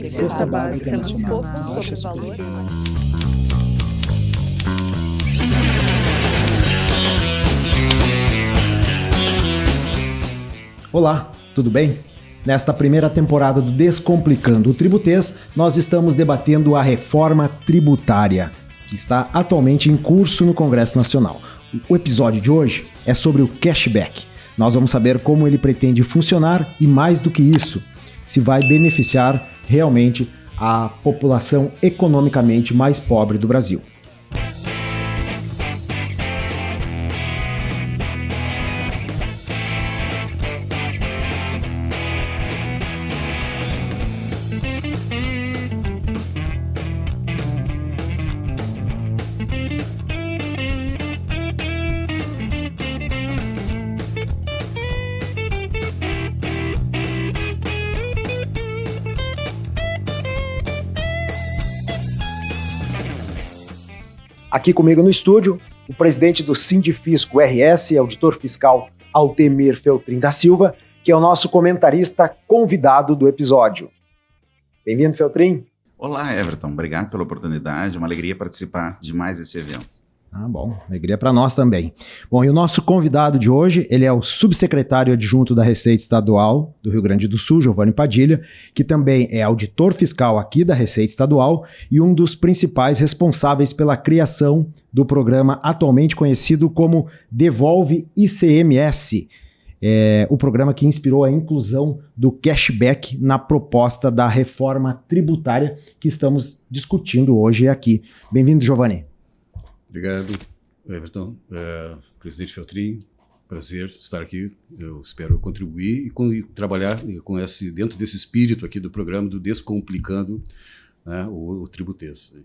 Cesta Básica Nacional. Olá, tudo bem? Nesta primeira temporada do Descomplicando o Tributês, nós estamos debatendo a reforma tributária, que está atualmente em curso no Congresso Nacional. O episódio de hoje é sobre o cashback. Nós vamos saber como ele pretende funcionar e, mais do que isso, se vai beneficiar realmente a população economicamente mais pobre do Brasil. Aqui comigo no estúdio, o presidente do Sindifisco RS, auditor fiscal Altemir Feltrin da Silva, que é o nosso comentarista convidado do episódio. Bem-vindo, Feltrin. Olá, Everton. Obrigado pela oportunidade. Uma alegria participar de mais esse evento. Bom, alegria para nós também. Bom, e o nosso convidado de hoje, ele é o subsecretário adjunto da Receita Estadual do Rio Grande do Sul, Giovanni Padilha, que também é auditor fiscal aqui da Receita Estadual e um dos principais responsáveis pela criação do programa atualmente conhecido como Devolve ICMS, o programa que inspirou a inclusão do cashback na proposta da reforma tributária que estamos discutindo hoje aqui. Bem-vindo, Giovanni. Obrigado, Everton. Presidente Feltrin, prazer estar aqui. Eu espero contribuir e trabalhar dentro desse espírito aqui do programa do Descomplicando, né, o Tributês.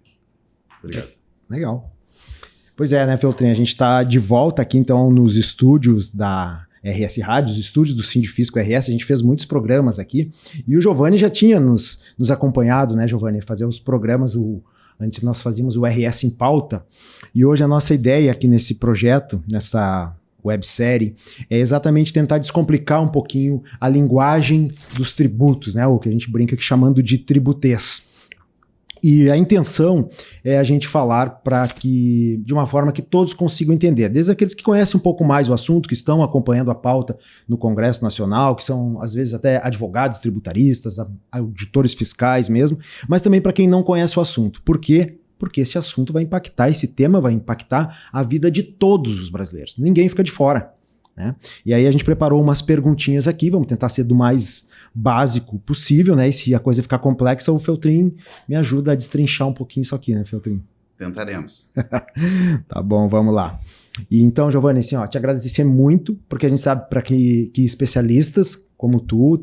Obrigado. Legal. Pois é, né, Feltrin? A gente está de volta aqui, então, nos estúdios da RS Rádio, os estúdios do Sindifisco RS. A gente fez muitos programas aqui e o Giovanni já tinha nos acompanhado, né, Giovanni? Fazer os programas, antes nós fazíamos o RS em Pauta, e hoje a nossa ideia aqui nesse projeto, nessa websérie, é exatamente tentar descomplicar um pouquinho a linguagem dos tributos, né? O que a gente brinca aqui chamando de tributês. E a intenção é a gente falar de uma forma que todos consigam entender, desde aqueles que conhecem um pouco mais o assunto, que estão acompanhando a pauta no Congresso Nacional, que são às vezes até advogados tributaristas, auditores fiscais mesmo, mas também para quem não conhece o assunto. Por quê? Porque esse assunto vai impactar, esse tema vai impactar a vida de todos os brasileiros. Ninguém fica de fora, né? E aí a gente preparou umas perguntinhas aqui, vamos tentar ser do mais básico possível, né? E se a coisa ficar complexa, o Feltrin me ajuda a destrinchar um pouquinho isso aqui, né, Feltrin? Tentaremos. Tá bom, vamos lá. E então, Giovanni, assim, te agradecer muito, porque a gente sabe para que especialistas como tu,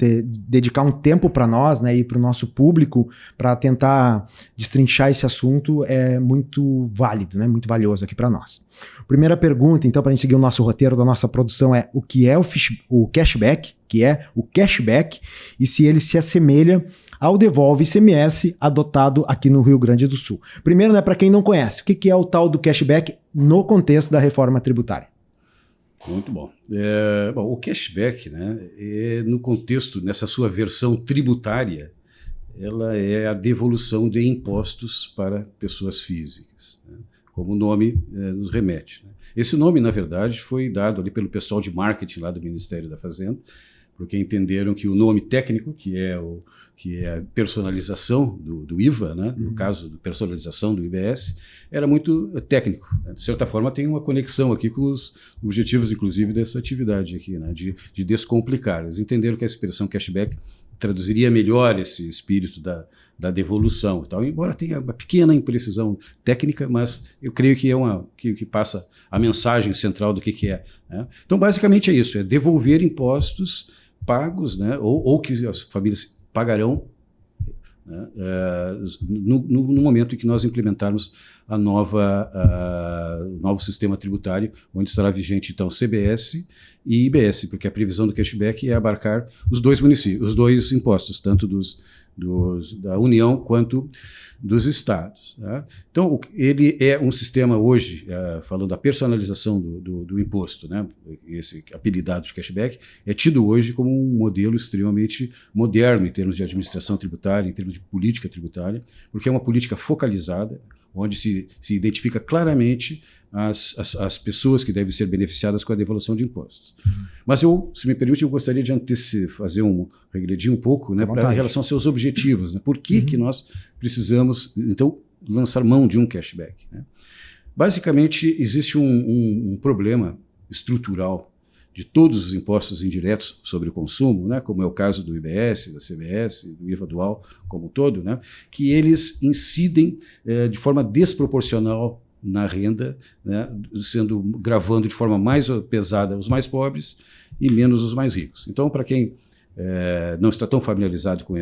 dedicar um tempo para nós, né, e para o nosso público, para tentar destrinchar esse assunto é muito válido, né, muito valioso aqui para nós. Primeira pergunta, então, para a gente seguir o nosso roteiro da nossa produção é o que é o cashback, e se ele se assemelha ao Devolve ICMS adotado aqui no Rio Grande do Sul. Primeiro, né, para quem não conhece, o que é o tal do cashback no contexto da reforma tributária? Muito bom. O cashback, né, no contexto, nessa sua versão tributária, ela é a devolução de impostos para pessoas físicas, né, como o nome nos remete, né. Esse nome, na verdade, foi dado ali pelo pessoal de marketing lá do Ministério da Fazenda, porque entenderam que o nome técnico, que é a personalização do IVA, né? No caso, da personalização do IBS, era muito técnico, né? De certa forma, tem uma conexão aqui com os objetivos, inclusive, dessa atividade aqui, né? De descomplicar. Eles entenderam que a expressão cashback traduziria melhor esse espírito da devolução e tal, embora tenha uma pequena imprecisão técnica, mas eu creio que que passa a mensagem central do que é, né? Então, basicamente é isso, é devolver impostos pagos, né, ou que as famílias pagarão, né, no momento em que nós implementarmos o novo sistema tributário, onde estará vigente, então, CBS e IBS, porque a previsão do cashback é abarcar os dois municípios, os dois impostos, tanto da União quanto dos estados. Tá? Então, ele é um sistema hoje, falando da personalização do imposto, né? Esse apelidado de cashback, é tido hoje como um modelo extremamente moderno em termos de administração tributária, em termos de política tributária, porque é uma política focalizada, onde se identifica claramente as pessoas que devem ser beneficiadas com a devolução de impostos. Mas se me permite, eu gostaria de fazer regredir um pouco, né, em relação aos seus objetivos. Né? Por que nós precisamos, então, lançar mão de um cashback? Né? Basicamente, existe um problema estrutural de todos os impostos indiretos sobre o consumo, né, como é o caso do IBS, da CBS, do IVA dual como um todo, né, que eles incidem de forma desproporcional na renda, né, gravando de forma mais pesada os mais pobres e menos os mais ricos. Então, para quem não está tão familiarizado com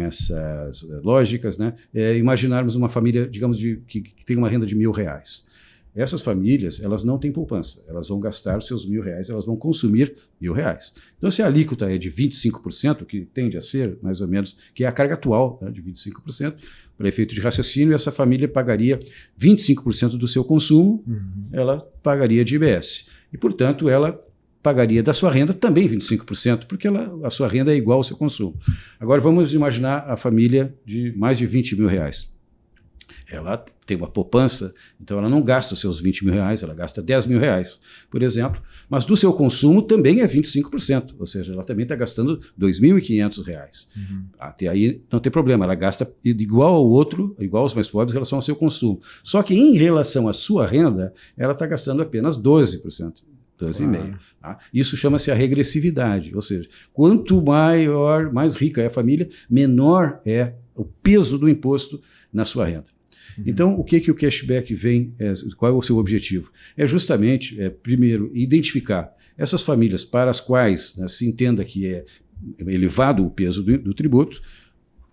essas lógicas, né, imaginarmos uma família, digamos, que tem uma renda de R$1.000. Essas famílias, elas não têm poupança, elas vão gastar os seus R$1.000, elas vão consumir R$1.000. Então, se a alíquota é de 25%, que tende a ser, mais ou menos, que é a carga atual, né, de 25%, para efeito de raciocínio, essa família pagaria 25% do seu consumo, ela pagaria de IBS. E, portanto, ela pagaria da sua renda também 25%, porque a sua renda é igual ao seu consumo. Agora, vamos imaginar a família de mais de R$20.000. Ela tem uma poupança, então ela não gasta os seus R$20.000, ela gasta R$10.000, por exemplo, mas do seu consumo também é 25%, ou seja, ela também está gastando R$2.500. Até aí não tem problema, ela gasta igual ao outro, igual aos mais pobres em relação ao seu consumo. Só que em relação à sua renda, ela está gastando apenas 12%. 12,5%. Tá? Isso chama-se a regressividade, ou seja, quanto mais rica é a família, menor é o peso do imposto na sua renda. Então, o que o cashback vem, qual é o seu objetivo? É justamente, primeiro, identificar essas famílias para as quais, né, se entenda que é elevado o peso do tributo.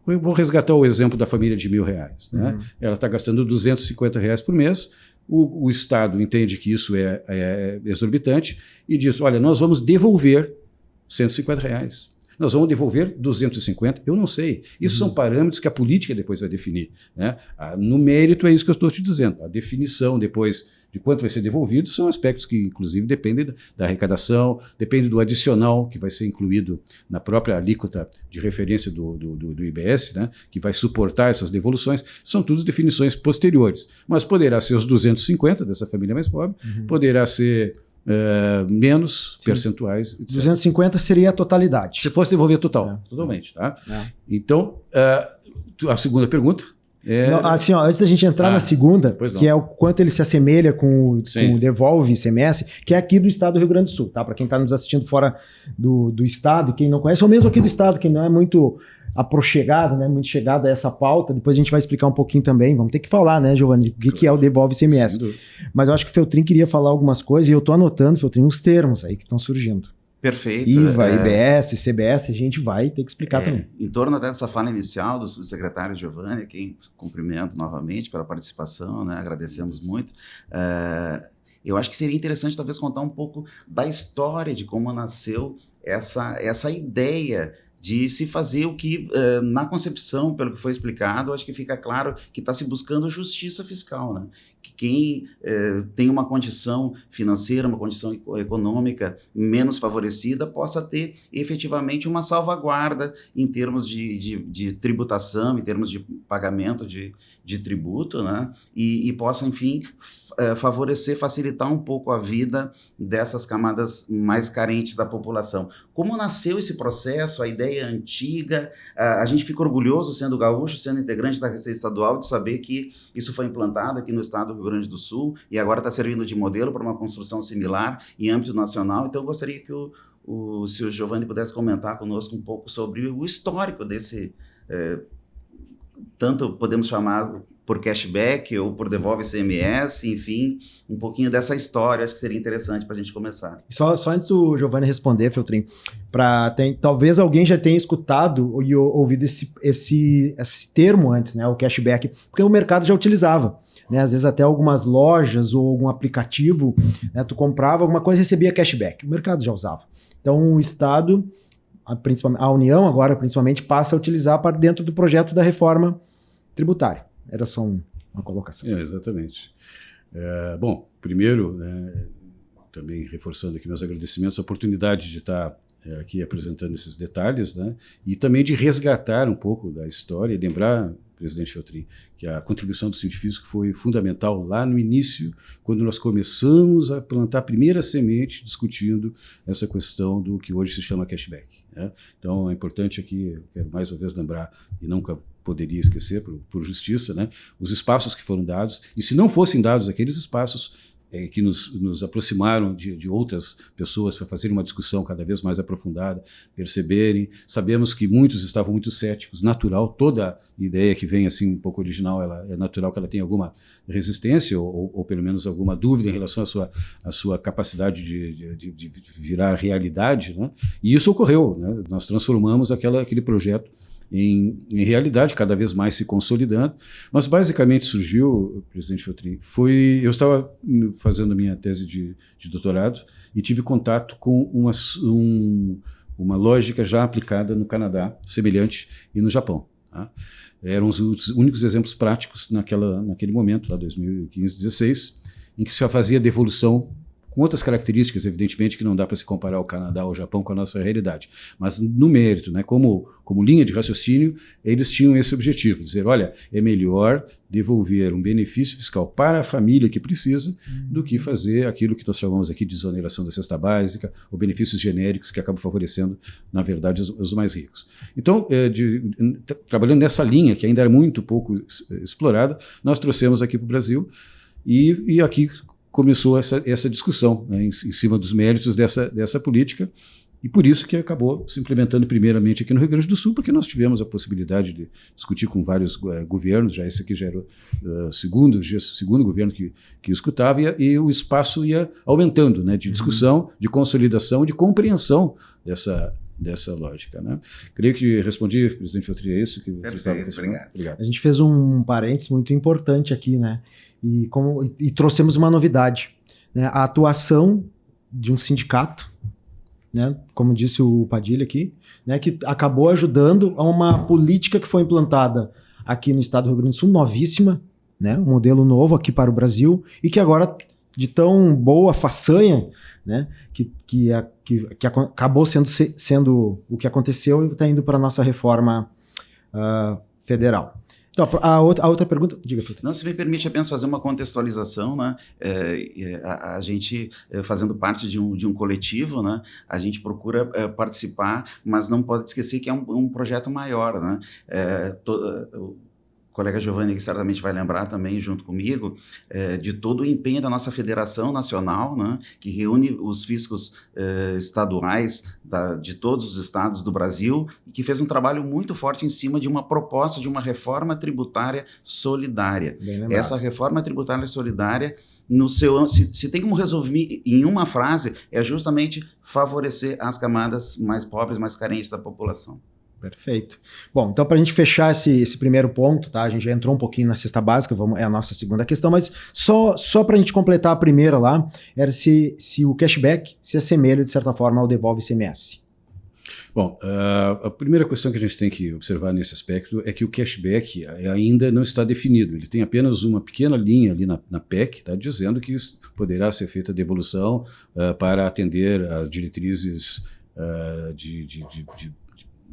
Eu vou resgatar o exemplo da família de R$1.000. Né? Ela está gastando R$250 por mês, o Estado entende que isso é exorbitante e diz, olha, nós vamos devolver R$150. Nós vamos devolver 250? Eu não sei. Isso são parâmetros que a política depois vai definir. Né? No mérito é isso que eu estou te dizendo. A definição depois de quanto vai ser devolvido são aspectos que, inclusive, dependem da arrecadação, depende do adicional que vai ser incluído na própria alíquota de referência do IBS, né? Que vai suportar essas devoluções. São todas definições posteriores. Mas poderá ser os 250 dessa família mais pobre, poderá ser menos percentuais. Etc. 250 seria a totalidade. Se fosse devolver totalmente. Tá? Então, a segunda pergunta não, assim, antes da gente entrar na segunda, que é o quanto ele se assemelha com o Devolve ICMS, que é aqui do estado do Rio Grande do Sul, tá? Para quem está nos assistindo fora do estado, quem não conhece, ou mesmo aqui do estado, quem não é muito aproximado, né, muito chegado a essa pauta, depois a gente vai explicar um pouquinho também, vamos ter que falar, né, Giovanni, o que é o Devolve ICMS. Mas eu acho que o Feltrin queria falar algumas coisas, e eu estou anotando, Feltrin, uns termos aí que estão surgindo. Perfeito. IVA, IBS, CBS, a gente vai ter que explicar também. Em torno dessa fala inicial do subsecretário Giovanni, quem cumprimento novamente pela participação, né, agradecemos muito. Eu acho que seria interessante talvez contar um pouco da história de como nasceu essa ideia de se fazer o que, na concepção, pelo que foi explicado, acho que fica claro que está se buscando justiça fiscal, né? Que quem tem uma condição financeira, uma condição econômica menos favorecida, possa ter efetivamente uma salvaguarda em termos de tributação, em termos de pagamento de tributo, né? E possa, enfim, favorecer, facilitar um pouco a vida dessas camadas mais carentes da população. Como nasceu esse processo, a ideia antiga, a gente fica orgulhoso, sendo gaúcho, sendo integrante da Receita Estadual, de saber que isso foi implantado aqui no estado do Rio Grande do Sul e agora está servindo de modelo para uma construção similar em âmbito nacional. Então, eu gostaria que se o Giovanni pudesse comentar conosco um pouco sobre o histórico desse, tanto podemos chamar por cashback ou por Devolve ICMS, enfim, um pouquinho dessa história, acho que seria interessante para a gente começar. Só antes do Giovanni responder, Feltrin, talvez alguém já tenha escutado e ouvido esse termo antes, né, o cashback, porque o mercado já utilizava. Né, às vezes até algumas lojas ou algum aplicativo, né, tu comprava alguma coisa e recebia cashback. O mercado já usava. Então o Estado, a União agora, principalmente, passa a utilizar para dentro do projeto da reforma tributária. Era só uma colocação. Exatamente. Bom, primeiro, né, também reforçando aqui meus agradecimentos, a oportunidade de estar aqui apresentando esses detalhes, né, e também de resgatar um pouco da história e lembrar, presidente Feltrin, que a contribuição do científico foi fundamental lá no início, quando nós começamos a plantar a primeira semente discutindo essa questão do que hoje se chama cashback, né? Então é importante aqui, eu quero mais uma vez lembrar, e nunca poderia esquecer, por justiça, né, os espaços que foram dados, e se não fossem dados aqueles espaços que nos aproximaram de outras pessoas para fazer uma discussão cada vez mais aprofundada, perceberem. Sabemos que muitos estavam muito céticos, natural, toda ideia que vem assim um pouco original, é natural que ela tenha alguma resistência ou pelo menos alguma dúvida em relação à sua capacidade de virar realidade, né? E isso ocorreu, né? Nós transformamos aquele projeto em realidade, cada vez mais se consolidando, mas basicamente surgiu, presidente Feltrin, eu estava fazendo a minha tese de doutorado e tive contato com uma lógica já aplicada no Canadá, semelhante, e no Japão, tá? Eram os únicos exemplos práticos naquele momento, lá 2015, 2016, em que se fazia devolução com outras características, evidentemente, que não dá para se comparar o Canadá ou o Japão com a nossa realidade. Mas no mérito, né, como linha de raciocínio, eles tinham esse objetivo, dizer, olha, é melhor devolver um benefício fiscal para a família que precisa do que fazer aquilo que nós chamamos aqui de desoneração da cesta básica ou benefícios genéricos que acabam favorecendo, na verdade, os mais ricos. Então, trabalhando nessa linha, que ainda era muito pouco explorada, nós trouxemos aqui para o Brasil e aqui começou essa discussão, né, em cima dos méritos dessa política, e por isso que acabou se implementando primeiramente aqui no Rio Grande do Sul, porque nós tivemos a possibilidade de discutir com vários governos, já esse aqui já era o segundo governo que escutava, e o espaço ia aumentando, né, de discussão, de consolidação, de compreensão dessa lógica, né? Creio que respondi, presidente Feltrin, é isso que você estava questionando. Obrigado. A gente fez um parênteses muito importante aqui, né? E trouxemos uma novidade, né? A atuação de um sindicato, né? Como disse o Padilha aqui, né? Que acabou ajudando a uma política que foi implantada aqui no estado do Rio Grande do Sul, novíssima, né? Um modelo novo aqui para o Brasil, e que agora, de tão boa façanha, né? Que acabou sendo o que aconteceu e está indo para a nossa reforma federal. Então, a outra pergunta, diga, Feltrin. Não, se me permite apenas fazer uma contextualização, né? A gente, fazendo parte de um coletivo, né? A gente procura participar, mas não pode esquecer que é um projeto maior, né? O colega Giovanni, que certamente vai lembrar também, junto comigo, de todo o empenho da nossa Federação Nacional, né, que reúne os fiscos estaduais de todos os estados do Brasil, e que fez um trabalho muito forte em cima de uma proposta de uma reforma tributária solidária. Essa reforma tributária solidária, se tem como resumir em uma frase, é justamente favorecer as camadas mais pobres, mais carentes da população. Perfeito. Bom, então para a gente fechar esse primeiro ponto, tá? A gente já entrou um pouquinho na cesta básica, é a nossa segunda questão, mas só para a gente completar a primeira lá, era se o cashback se assemelha, de certa forma, ao devolve ICMS. Bom, a primeira questão que a gente tem que observar nesse aspecto é que o cashback ainda não está definido. Ele tem apenas uma pequena linha ali na PEC, tá, dizendo que poderá ser feita devolução para atender a diretrizes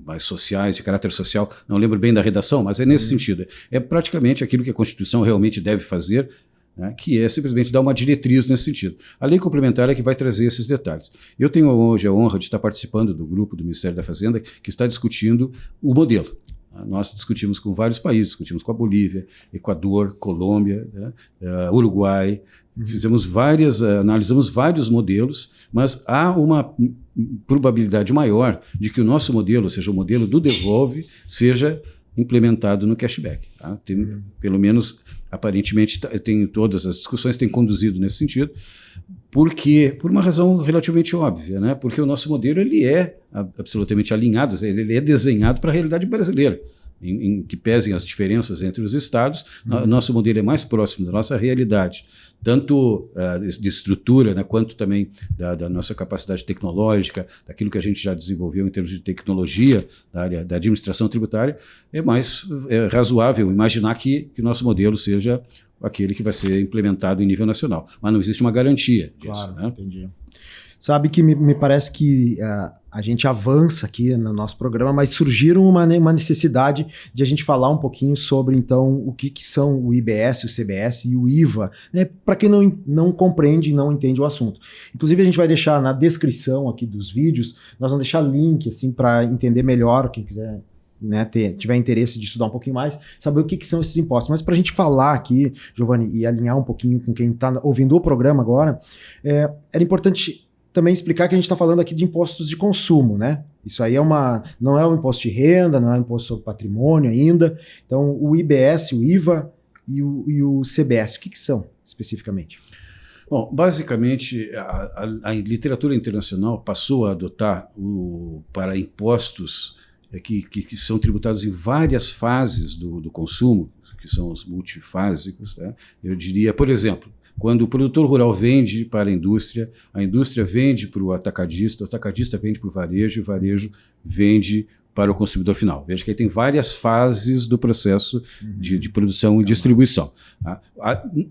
mais sociais, de caráter social, não lembro bem da redação, mas é nesse sentido. É praticamente aquilo que a Constituição realmente deve fazer, né, que é simplesmente dar uma diretriz nesse sentido. A lei complementar é que vai trazer esses detalhes. Eu tenho hoje a honra de estar participando do grupo do Ministério da Fazenda que está discutindo o modelo. Nós discutimos com vários países, discutimos com a Bolívia, Equador, Colômbia, né, Uruguai, analisamos vários modelos, mas há uma probabilidade maior de que o nosso modelo, ou seja, o modelo do devolve, seja implementado no cashback. Tá? Pelo menos, aparentemente, todas as discussões têm conduzido nesse sentido, por uma razão relativamente óbvia, né? Porque o nosso modelo ele é absolutamente alinhado, ele é desenhado para a realidade brasileira. em que pesem as diferenças entre os estados, nosso modelo é mais próximo da nossa realidade, tanto de estrutura, né, quanto também da nossa capacidade tecnológica, daquilo que a gente já desenvolveu em termos de tecnologia da área da administração tributária. É mais razoável imaginar que o nosso modelo seja aquele que vai ser implementado em nível nacional. Mas não existe uma garantia disso. Claro, né? Entendi. Sabe que me parece que a gente avança aqui no nosso programa, mas surgiram uma necessidade de a gente falar um pouquinho sobre, então, o que são o IBS, o CBS e o IVA, né, para quem não compreende e não entende o assunto. Inclusive, a gente vai deixar na descrição aqui dos vídeos, nós vamos deixar link assim, para entender melhor, quem quiser, né, tiver interesse de estudar um pouquinho mais, saber o que são esses impostos. Mas para a gente falar aqui, Giovanni, e alinhar um pouquinho com quem está ouvindo o programa agora, era importante também explicar que a gente está falando aqui de impostos de consumo, né? Isso aí não é um imposto de renda, não é um imposto sobre patrimônio ainda. Então, o IBS, o IVA e o CBS, o que são especificamente? Bom, basicamente, a literatura internacional passou a adotar para impostos que são tributados em várias fases do consumo, que são os multifásicos, né? Eu diria, por exemplo, quando o produtor rural vende para a indústria vende para o atacadista vende para o varejo, e o varejo vende para o consumidor final. Veja que aí tem várias fases do processo de produção e distribuição. Tá?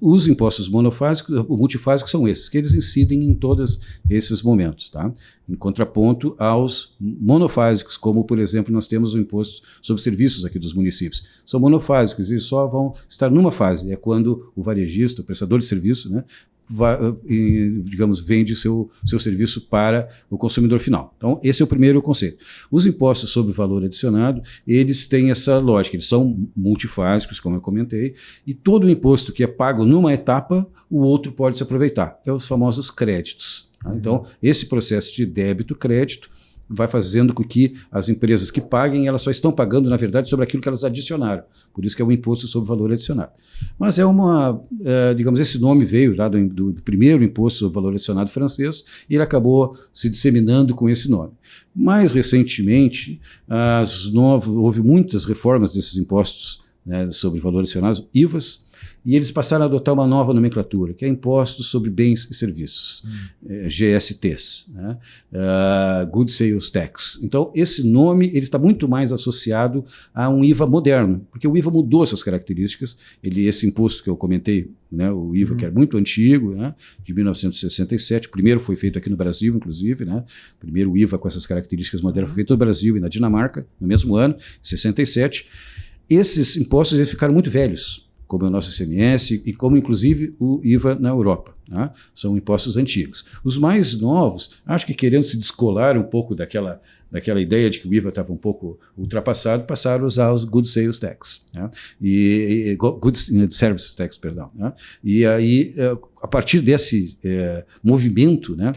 Os impostos multifásicos são esses, que eles incidem em todos esses momentos, tá? Em contraponto aos monofásicos, como, por exemplo, nós temos o imposto sobre serviços aqui dos municípios. São monofásicos, eles só vão estar numa fase, é quando o varejista, o prestador de serviço, né, digamos, vende seu serviço para o consumidor final. Então, esse é o primeiro conceito. Os impostos sobre valor adicionado, eles têm essa lógica, eles são multifásicos, como eu comentei, e todo imposto que é pago numa etapa, o outro pode se aproveitar. É os famosos créditos. Tá? Então, esse processo de débito-crédito vai fazendo com que as empresas que paguem, elas só estão pagando, na verdade, sobre aquilo que elas adicionaram. Por isso que é o imposto sobre valor adicionado. Mas digamos, esse nome veio lá do primeiro imposto sobre valor adicionado francês, e ele acabou se disseminando com esse nome. Mais recentemente, houve muitas reformas desses impostos, né, sobre valor adicionado, IVAs, e eles passaram a adotar uma nova nomenclatura, que é Impostos sobre Bens e Serviços, GSTs, né? Good Sales Tax. Então, esse nome ele está muito mais associado a um IVA moderno, porque o IVA mudou suas características. Esse imposto que eu comentei, né, o IVA que era muito antigo, né, de 1967, o primeiro foi feito aqui no Brasil, inclusive, né, o primeiro IVA com essas características modernas foi feito no Brasil e na Dinamarca, no mesmo ano, 67. Esses impostos eles ficaram muito velhos, como é o nosso ICMS e como, inclusive, o IVA na Europa. Tá? São impostos antigos. Os mais novos, acho que querendo se descolar um pouco daquela ideia de que o IVA estava um pouco ultrapassado, passaram a usar os Good Sales Tax, né? Good Services Tax, perdão. Né? E aí, a partir desse movimento, né,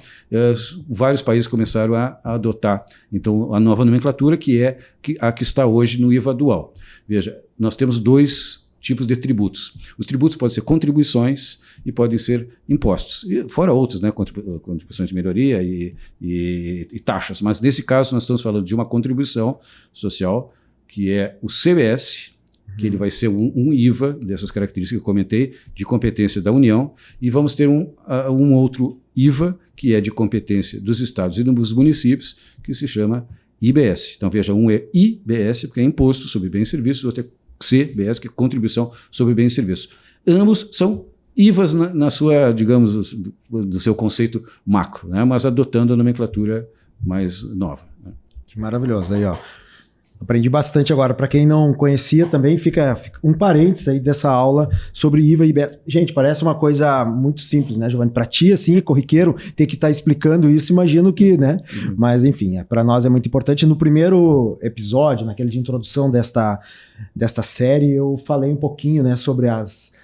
vários países começaram a adotar então, a nova nomenclatura, que é a que está hoje no IVA dual. Veja, nós temos dois tipos de tributos. Os tributos podem ser contribuições e podem ser impostos, e fora outros, né, contribuições de melhoria e taxas. Mas nesse caso nós estamos falando de uma contribuição social, que é o CBS, que ele vai ser um IVA, dessas características que eu comentei, de competência da União, e vamos ter um outro IVA, que é de competência dos estados e dos municípios, que se chama IBS. Então veja, um é IBS, porque é Imposto sobre Bens e Serviços, o outro é CBS, que é Contribuição sobre Bens e Serviços. Ambos são IVAs na sua, digamos, do seu conceito macro, né? Mas adotando a nomenclatura mais nova. Né? Que maravilhoso. Aí, ó. Aprendi bastante agora. Para quem não conhecia, também fica um parênteses aí dessa aula sobre IVA e IBS. Gente, parece uma coisa muito simples, né, Giovanni? Para ti, assim, corriqueiro, ter que estar explicando isso, imagino que, né? Mas, enfim, para nós é muito importante. No primeiro episódio, naquele de introdução desta série, eu falei um pouquinho, né, sobre as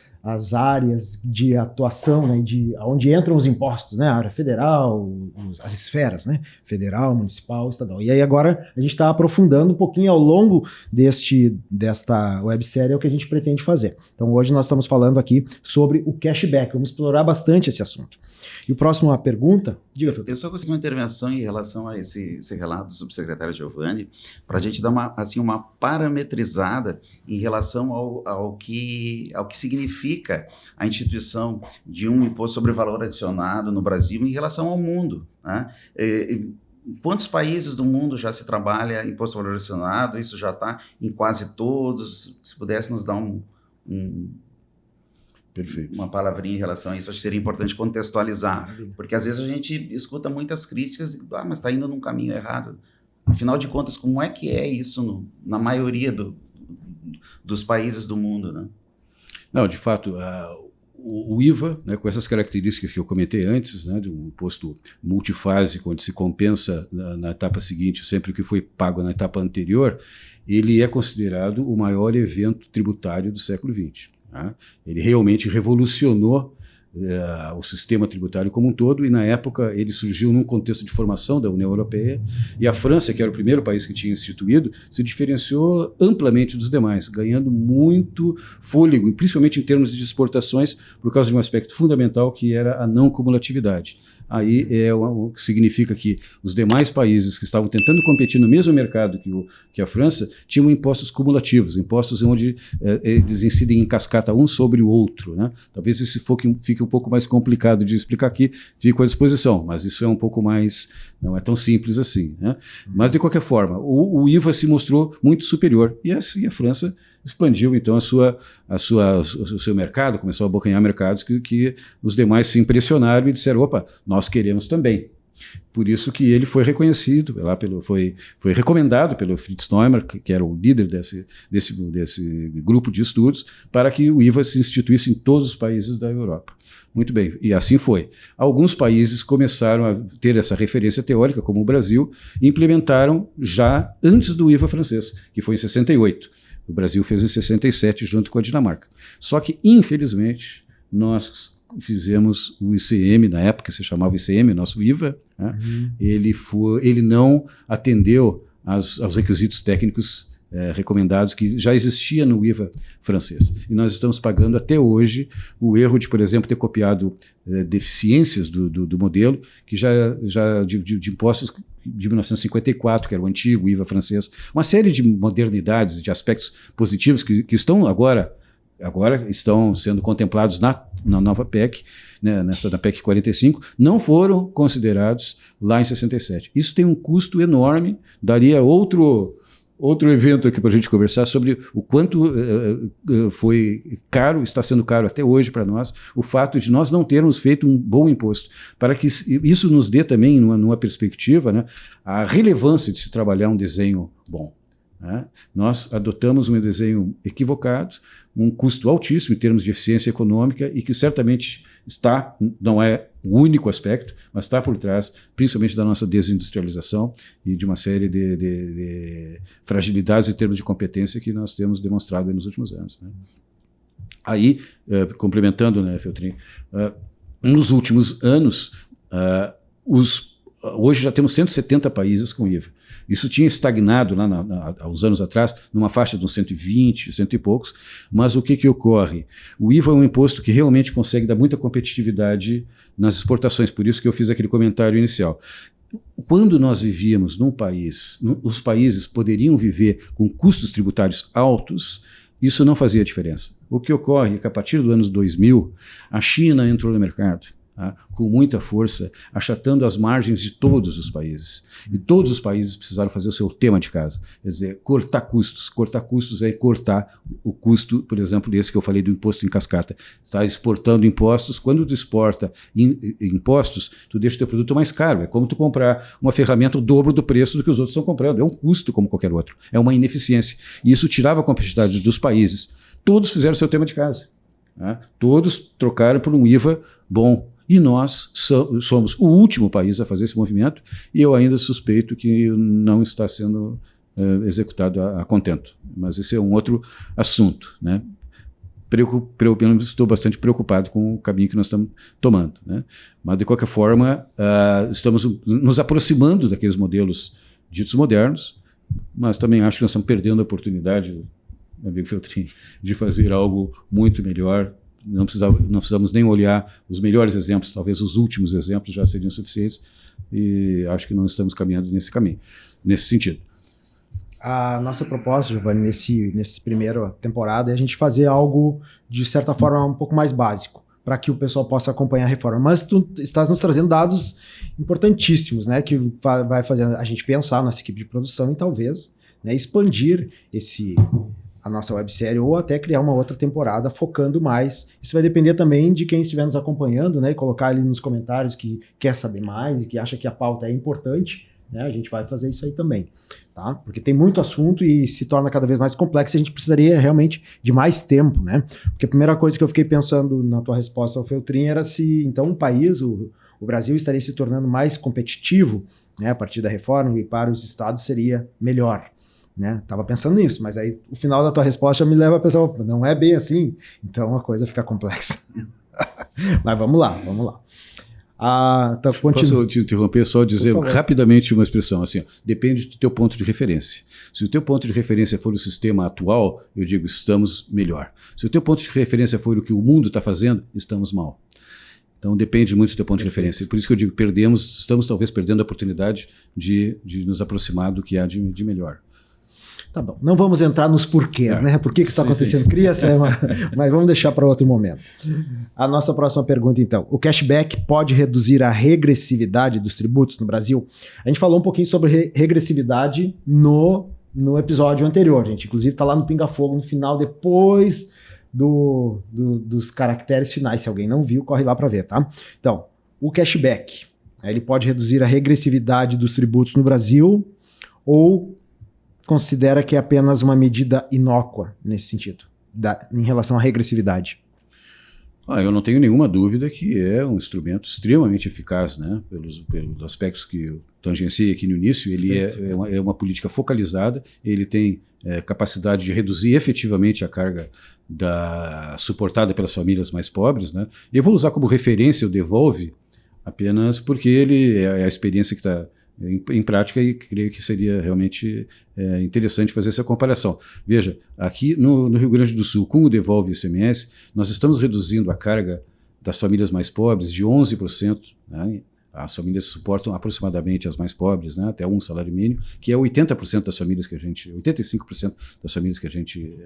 áreas de atuação, né, de onde entram os impostos, né, a área federal, as esferas, né, federal, municipal, estadual. E aí agora a gente está aprofundando um pouquinho ao longo desta websérie, é o que a gente pretende fazer. Então hoje nós estamos falando aqui sobre o cashback, vamos explorar bastante esse assunto. E o próximo, uma pergunta? Diga, Feltrin. Eu só gostaria de uma intervenção em relação a esse relato do subsecretário Giovanni, para a gente dar uma parametrizada em relação ao que significa a instituição de um imposto sobre valor adicionado no Brasil em relação ao mundo, né? Em quantos países do mundo já se trabalha imposto sobre valor adicionado? Isso já está em quase todos. Se pudesse nos dar Perfeito. uma palavrinha em relação a isso, acho que seria importante contextualizar, porque às vezes a gente escuta muitas críticas, mas está indo num caminho errado. Afinal de contas, como é que é isso na maioria dos países do mundo, né? Não, de fato, o IVA, né, com essas características que eu comentei antes, né, de um imposto multifásico, onde se compensa na etapa seguinte sempre o que foi pago na etapa anterior, ele é considerado o maior evento tributário do século XX. Tá? Ele realmente revolucionou o sistema tributário como um todo, e na época ele surgiu num contexto de formação da União Europeia, e a França, que era o primeiro país que tinha instituído, se diferenciou amplamente dos demais, ganhando muito fôlego, principalmente em termos de exportações, por causa de um aspecto fundamental que era a não cumulatividade. Aí o que significa que os demais países que estavam tentando competir no mesmo mercado que a França tinham impostos cumulativos, impostos onde eles incidem em cascata um sobre o outro, né? Talvez isso fique um pouco mais complicado de explicar aqui, fico à disposição, mas isso é um pouco mais, não é tão simples assim, né? Mas de qualquer forma, o IVA se mostrou muito superior, e a França expandiu então o seu mercado, começou a abocanhar mercados que os demais se impressionaram e disseram, opa, nós queremos também. Por isso que ele foi reconhecido, foi recomendado pelo Fritz Neumann, que era o líder desse grupo de estudos, para que o IVA se instituísse em todos os países da Europa. Muito bem, e assim foi. Alguns países começaram a ter essa referência teórica, como o Brasil, e implementaram já antes do IVA francês, que foi em 68. O Brasil fez em 67 junto com a Dinamarca. Só que, infelizmente, nós fizemos o ICM, na época se chamava ICM, nosso IVA, né? Ele não atendeu aos requisitos técnicos recomendados que já existia no IVA francês. E nós estamos pagando até hoje o erro de, por exemplo, ter copiado deficiências do modelo, que de impostos de 1954, que era o antigo IVA francês, uma série de modernidades, de aspectos positivos que estão agora estão sendo contemplados na nova PEC, né, na PEC 45, não foram considerados lá em 67. Isso tem um custo enorme, daria outro evento aqui para a gente conversar sobre o quanto foi caro, está sendo caro até hoje para nós, o fato de nós não termos feito um bom imposto, para que isso nos dê também, numa perspectiva, né, a relevância de se trabalhar um desenho bom. Né? Nós adotamos um desenho equivocado, um custo altíssimo em termos de eficiência econômica e que certamente não é o único aspecto, mas está por trás, principalmente da nossa desindustrialização e de uma série de fragilidades em termos de competência que nós temos demonstrado nos últimos anos. Né? Aí, complementando, né, Feltrin, nos últimos anos, hoje já temos 170 países com IVA. Isso tinha estagnado lá há uns anos atrás, numa faixa de uns 120, cento e poucos, mas o que ocorre? O IVA é um imposto que realmente consegue dar muita competitividade nas exportações, por isso que eu fiz aquele comentário inicial. Quando nós vivíamos num país, os países poderiam viver com custos tributários altos, isso não fazia diferença. O que ocorre é que a partir dos anos 2000, a China entrou no mercado, com muita força, achatando as margens de todos os países. E todos os países precisaram fazer o seu tema de casa. Quer dizer, cortar custos. Cortar custos é cortar o custo, por exemplo, desse que eu falei do imposto em cascata. Está exportando impostos. Quando tu exporta impostos, tu deixa o teu produto mais caro. É como tu comprar uma ferramenta o dobro do preço do que os outros estão comprando. É um custo como qualquer outro. É uma ineficiência. E isso tirava a competitividade dos países. Todos fizeram o seu tema de casa. Todos trocaram por um IVA bom. E nós somos o último país a fazer esse movimento, e eu ainda suspeito que não está sendo executado a contento. Mas esse é um outro assunto, né? Eu estou bastante preocupado com o caminho que nós estamos tomando, né? Mas, de qualquer forma, estamos nos aproximando daqueles modelos ditos modernos, mas também acho que nós estamos perdendo a oportunidade, meu amigo Feltrin, de fazer algo muito melhor, não precisamos nem olhar os melhores exemplos, talvez os últimos exemplos já seriam suficientes, e acho que não estamos caminhando nesse sentido. A nossa proposta, Giovanni, nesse primeira temporada é a gente fazer algo, de certa forma, um pouco mais básico, para que o pessoal possa acompanhar a reforma. Mas tu estás nos trazendo dados importantíssimos, né, que vai fazer a gente pensar, nossa equipe de produção, em talvez, né, expandir a nossa websérie ou até criar uma outra temporada focando mais. Isso vai depender também de quem estiver nos acompanhando, né, e colocar ali nos comentários que quer saber mais e que acha que a pauta é importante, né, a gente vai fazer isso aí também, tá? Porque tem muito assunto e se torna cada vez mais complexo e a gente precisaria realmente de mais tempo, né? Porque a primeira coisa que eu fiquei pensando na tua resposta ao Feltrin era se então o país, o Brasil, estaria se tornando mais competitivo, né, a partir da reforma, e para os estados seria melhor, né? Tava pensando nisso, mas aí o final da tua resposta me leva a pensar, não é bem assim, então a coisa fica complexa. Mas vamos lá. Posso te interromper, só dizer rapidamente uma expressão, assim, ó, depende do teu ponto de referência. Se o teu ponto de referência for o sistema atual, eu digo, estamos melhor. Se o teu ponto de referência for o que o mundo está fazendo, estamos mal. Então depende muito do teu ponto de referência. Por isso que eu digo, estamos talvez perdendo a oportunidade de nos aproximar do que há de melhor. Tá bom, não vamos entrar nos porquês, né? Por que isso está acontecendo? Mas vamos deixar para outro momento. A nossa próxima pergunta, então. O cashback pode reduzir a regressividade dos tributos no Brasil? A gente falou um pouquinho sobre regressividade no episódio anterior, gente. Inclusive está lá no Pinga Fogo, no final, depois dos caracteres finais. Se alguém não viu, corre lá para ver, tá? Então, o cashback, ele pode reduzir a regressividade dos tributos no Brasil ou considera que é apenas uma medida inócua nesse sentido, em relação à regressividade? Eu não tenho nenhuma dúvida que é um instrumento extremamente eficaz, né? Pelos aspectos que eu tangenciei aqui no início. Ele é uma política focalizada, ele tem capacidade de reduzir efetivamente a carga suportada pelas famílias mais pobres, né? Eu vou usar como referência o Devolve apenas porque ele é a experiência que está em prática, e creio que seria realmente interessante fazer essa comparação. Veja, aqui no Rio Grande do Sul, com o Devolve ICMS, nós estamos reduzindo a carga das famílias mais pobres de 11%, né? As famílias suportam aproximadamente as mais pobres, né, até um salário mínimo, que é 80% das famílias que a gente, 85% das famílias que a gente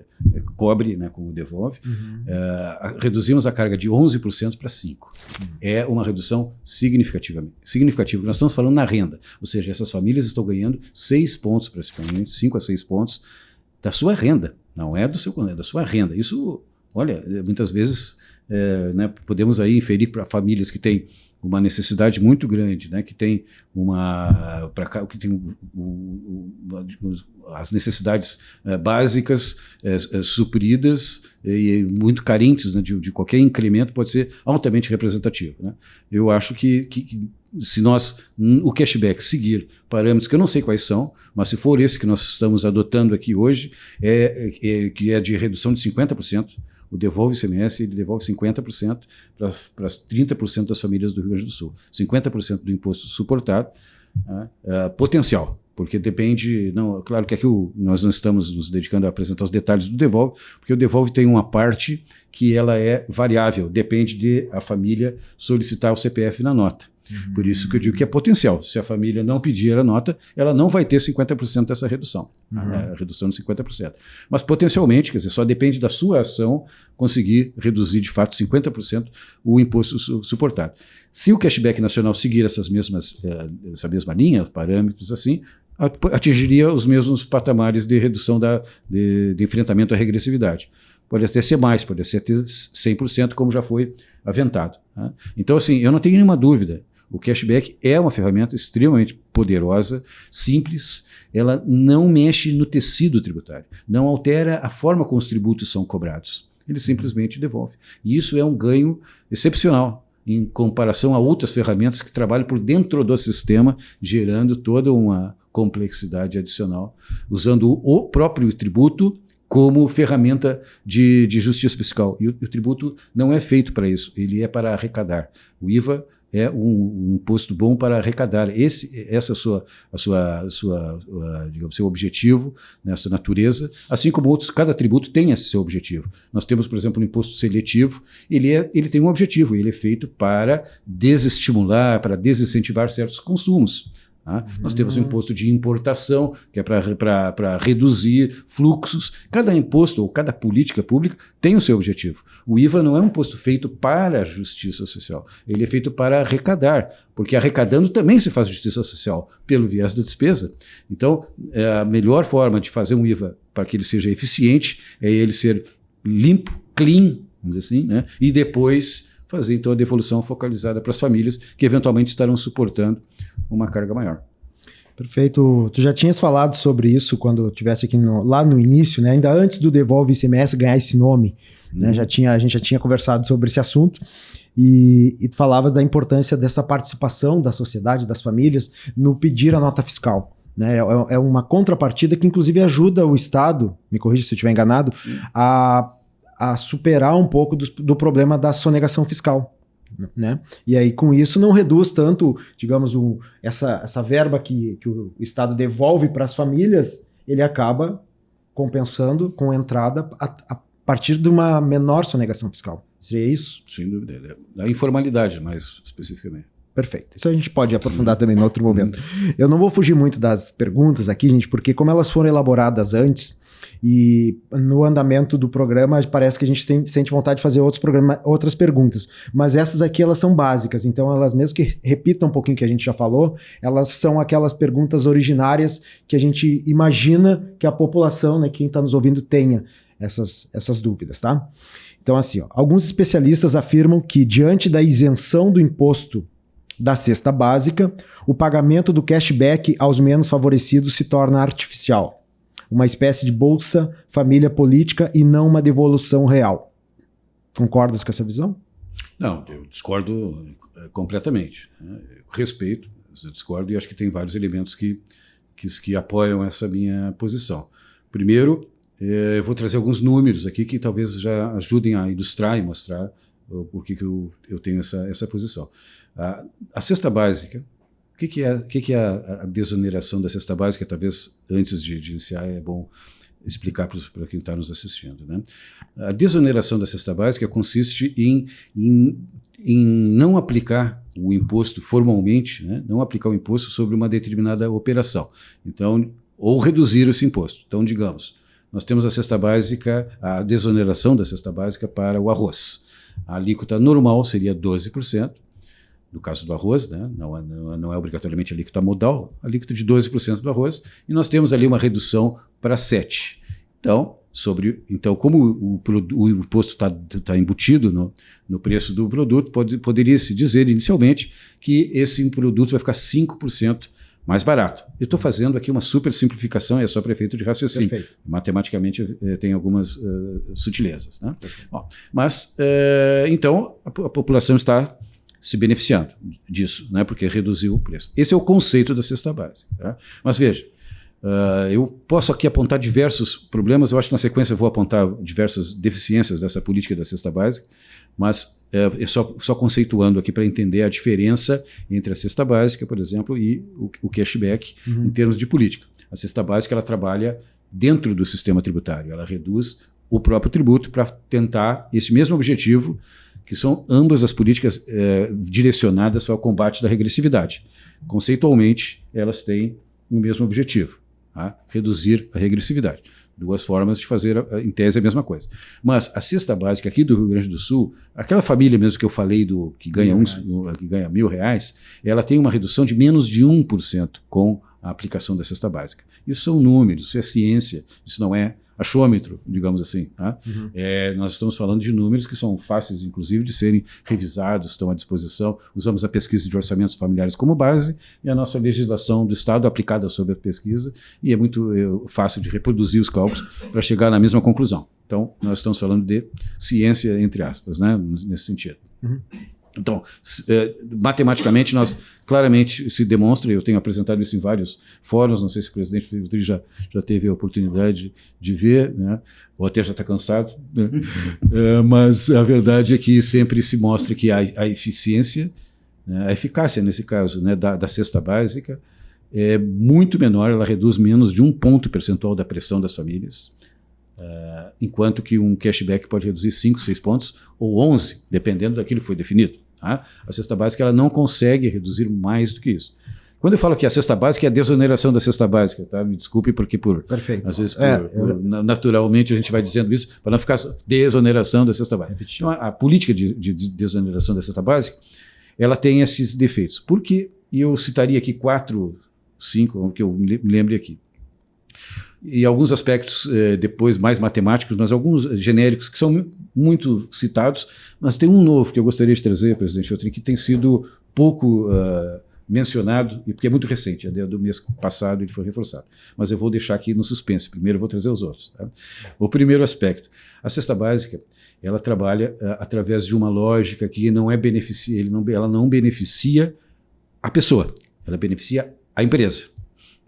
cobre, né, com o Devolve. Reduzimos a carga de 11% para 5%. É uma redução significativa. Nós estamos falando na renda, ou seja, essas famílias estão ganhando 6 pontos, praticamente, 5 a 6 pontos da sua renda, não é da sua renda. Isso, olha, muitas vezes né, podemos aí inferir para famílias que têm uma necessidade muito grande, né, que tem as necessidades básicas supridas e muito carentes, né, de qualquer incremento, pode ser altamente representativo, né? Eu acho que se o cashback seguir parâmetros que eu não sei quais são, mas se for esse que nós estamos adotando aqui hoje, que é de redução de 50%, o Devolve ICMS, ele devolve 50% para 30% das famílias do Rio Grande do Sul. 50% do imposto suportado, potencial, porque depende... Claro que aqui nós não estamos nos dedicando a apresentar os detalhes do Devolve, porque o Devolve tem uma parte que ela é variável, depende de a família solicitar o CPF na nota. Por isso que eu digo que é potencial. Se a família não pedir a nota, ela não vai ter 50% dessa redução, a redução de 50%. Mas potencialmente, quer dizer, só depende da sua ação conseguir reduzir de fato 50% o imposto suportado. Se o cashback nacional seguir essa mesma linha, parâmetros assim, atingiria os mesmos patamares de redução de enfrentamento à regressividade. Pode até ser mais, pode até ser 100%, como já foi aventado, né? Então, assim, eu não tenho nenhuma dúvida. O cashback é uma ferramenta extremamente poderosa, simples, ela não mexe no tecido tributário, não altera a forma como os tributos são cobrados, ele simplesmente devolve. E isso é um ganho excepcional em comparação a outras ferramentas que trabalham por dentro do sistema, gerando toda uma complexidade adicional, usando o próprio tributo como ferramenta de justiça fiscal. E o tributo não é feito para isso, ele é para arrecadar. O IVA é um imposto bom para arrecadar. Essa digamos, seu objetivo, nessa natureza, assim como outros, cada tributo tem esse seu objetivo. Nós temos, por exemplo, o imposto seletivo, ele tem um objetivo, ele é feito para desestimular, para desincentivar certos consumos. Tá? Nós temos o imposto de importação, que é para reduzir fluxos. Cada imposto ou cada política pública tem o seu objetivo. O IVA não é um imposto feito para a justiça social, ele é feito para arrecadar, porque arrecadando também se faz justiça social, pelo viés da despesa. Então, a melhor forma de fazer um IVA para que ele seja eficiente é ele ser limpo, clean, vamos dizer assim, né? E depois fazer então a devolução focalizada para as famílias que eventualmente estarão suportando uma carga maior. Perfeito. Tu já tinhas falado sobre isso quando estivesse aqui lá no início, né? Ainda antes do Devolve ICMS ganhar esse nome, né? A gente já tinha conversado sobre esse assunto e tu falavas da importância dessa participação da sociedade, das famílias, no pedir a nota fiscal. Né? É uma contrapartida que inclusive ajuda o Estado, me corrija se eu estiver enganado, a superar um pouco do problema da sonegação fiscal, né? E aí com isso não reduz tanto, digamos, essa verba que o Estado devolve para as famílias, ele acaba compensando com entrada a partir de uma menor sonegação fiscal. Seria isso? Sem dúvida. Da informalidade, mais especificamente. Perfeito. Isso a gente pode aprofundar também em outro momento. Eu não vou fugir muito das perguntas aqui, gente, porque como elas foram elaboradas antes, e no andamento do programa parece que a gente sente vontade de fazer outras perguntas, mas essas aqui elas são básicas, então elas mesmo que repitam um pouquinho o que a gente já falou, elas são aquelas perguntas originárias que a gente imagina que a população, né, quem está nos ouvindo, tenha essas dúvidas, tá? Então assim, alguns especialistas afirmam que diante da isenção do imposto da cesta básica, o pagamento do cashback aos menos favorecidos se torna artificial. Uma espécie de bolsa família política e não uma devolução real. Concordas com essa visão? Não, eu discordo completamente. Eu respeito, eu discordo e acho que tem vários elementos que apoiam essa minha posição. Primeiro, eu vou trazer alguns números aqui que talvez já ajudem a ilustrar e mostrar por que eu tenho essa posição. A cesta básica, o que é a desoneração da cesta básica? Talvez, antes de iniciar, é bom explicar para quem está nos assistindo, né? A desoneração da cesta básica consiste em não aplicar o imposto formalmente, né? Não aplicar o imposto sobre uma determinada operação. Então, ou reduzir esse imposto. Então, digamos, nós temos a cesta básica, a desoneração da cesta básica para o arroz. A alíquota normal seria 12%. No caso do arroz, né? Não é obrigatoriamente alíquota modal, alíquota de 12% do arroz, e nós temos ali uma redução para 7%. Então, como o imposto está embutido no preço do produto, poderia-se dizer inicialmente que esse produto vai ficar 5% mais barato. Eu estou fazendo aqui uma super simplificação, é só para efeito de raciocínio. Perfeito. Matematicamente tem algumas sutilezas. Né? Bom, mas, então, a população está se beneficiando disso, né, porque reduziu o preço. Esse é o conceito da cesta básica. Tá? Mas veja, eu posso aqui apontar diversos problemas, eu acho que na sequência eu vou apontar diversas deficiências dessa política da cesta básica, mas só conceituando aqui para entender a diferença entre a cesta básica, por exemplo, e o cashback em termos de política. A cesta básica ela trabalha dentro do sistema tributário, ela reduz o próprio tributo para tentar esse mesmo objetivo, que são ambas as políticas direcionadas ao combate da regressividade. Conceitualmente, elas têm o mesmo objetivo, tá? Reduzir a regressividade. Duas formas de fazer, em tese, a mesma coisa. Mas a cesta básica aqui do Rio Grande do Sul, aquela família mesmo que eu falei que ganha R$1.000, ela tem uma redução de menos de 1% com a aplicação da cesta básica. Isso são números, isso é ciência, isso não é achômetro, digamos assim. Tá? Nós estamos falando de números que são fáceis, inclusive, de serem revisados, estão à disposição. Usamos a pesquisa de orçamentos familiares como base e a nossa legislação do Estado aplicada sobre a pesquisa, e é muito fácil de reproduzir os cálculos para chegar na mesma conclusão. Então, nós estamos falando de ciência, entre aspas, né, nesse sentido. Então, matematicamente, nós claramente se demonstra, eu tenho apresentado isso em vários fóruns, não sei se o presidente já teve a oportunidade de ver, né? Ou até já está cansado, né? Mas a verdade é que sempre se mostra que a eficiência A eficácia, nesse caso, né, da cesta básica é muito menor, ela reduz menos de 1 ponto percentual da pressão das famílias, enquanto que um cashback pode reduzir 5, 6 pontos ou 11, dependendo daquilo que foi definido. Tá? A cesta básica ela não consegue reduzir mais do que isso. Quando eu falo que a cesta básica é a desoneração da cesta básica, tá? Me desculpe, porque às vezes naturalmente a gente vai dizendo isso para não ficar desoneração da cesta básica. Então, a política de desoneração da cesta básica, ela tem esses defeitos. Porque, e eu citaria aqui 4, 5, que eu me lembre aqui. E alguns aspectos depois mais matemáticos, mas alguns genéricos que são muito citados, mas tem um novo que eu gostaria de trazer, presidente Feltrin, que tem sido pouco mencionado, e porque é muito recente, do mês passado ele foi reforçado. Mas eu vou deixar aqui no suspense, primeiro eu vou trazer os outros. Tá? O primeiro aspecto, a cesta básica, ela trabalha através de uma lógica que não é ela não beneficia a pessoa, ela beneficia a empresa.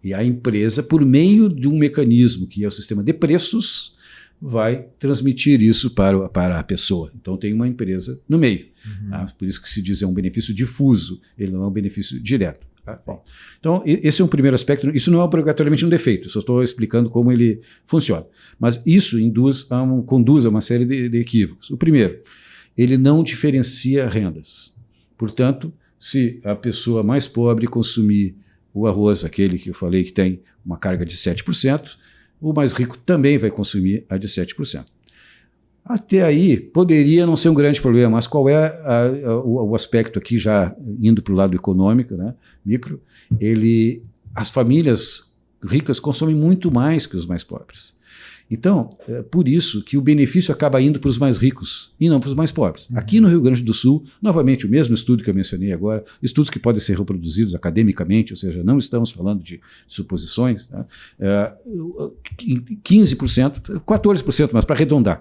E a empresa, por meio de um mecanismo que é o sistema de preços, vai transmitir isso para a pessoa. Então tem uma empresa no meio. Tá? Por isso que se diz é um benefício difuso, ele não é um benefício direto. Tá? Bom, então esse é um primeiro aspecto. Isso não é obrigatoriamente um defeito, só estou explicando como ele funciona. Mas isso conduz a uma série de equívocos. O primeiro, ele não diferencia rendas. Portanto, se a pessoa mais pobre consumir o arroz, aquele que eu falei que tem uma carga de 7%, o mais rico também vai consumir a de 7%. Até aí, poderia não ser um grande problema, mas qual é o aspecto aqui, já indo para o lado econômico, né, micro, as famílias ricas consomem muito mais que os mais pobres. Então, é por isso que o benefício acaba indo para os mais ricos e não para os mais pobres. Aqui no Rio Grande do Sul, novamente, o mesmo estudo que eu mencionei agora, estudos que podem ser reproduzidos academicamente, ou seja, não estamos falando de suposições, tá? 15%, 14%, mas para arredondar,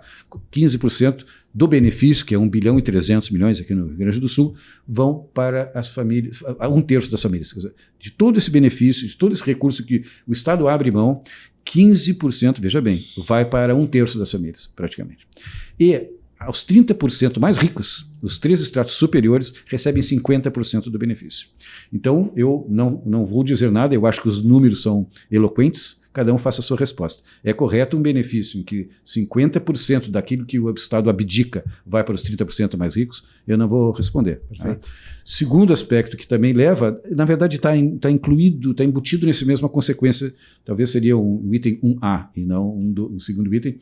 15% do benefício, que é 1 bilhão e 300 milhões aqui no Rio Grande do Sul, vão para as famílias, 1/3 das famílias. Quer dizer, de todo esse benefício, de todo esse recurso que o Estado abre mão, 15%, veja bem, vai para 1/3 das famílias, praticamente. E aos 30% mais ricos, os 3 estratos superiores, recebem 50% do benefício. Então, eu não vou dizer nada, eu acho que os números são eloquentes, cada um faça a sua resposta. É correto um benefício em que 50% daquilo que o Estado abdica vai para os 30% mais ricos? Eu não vou responder. Perfeito. Tá? Segundo aspecto que também leva, na verdade está incluído, está embutido nessa mesma consequência, talvez seria um item 1A e não um segundo item,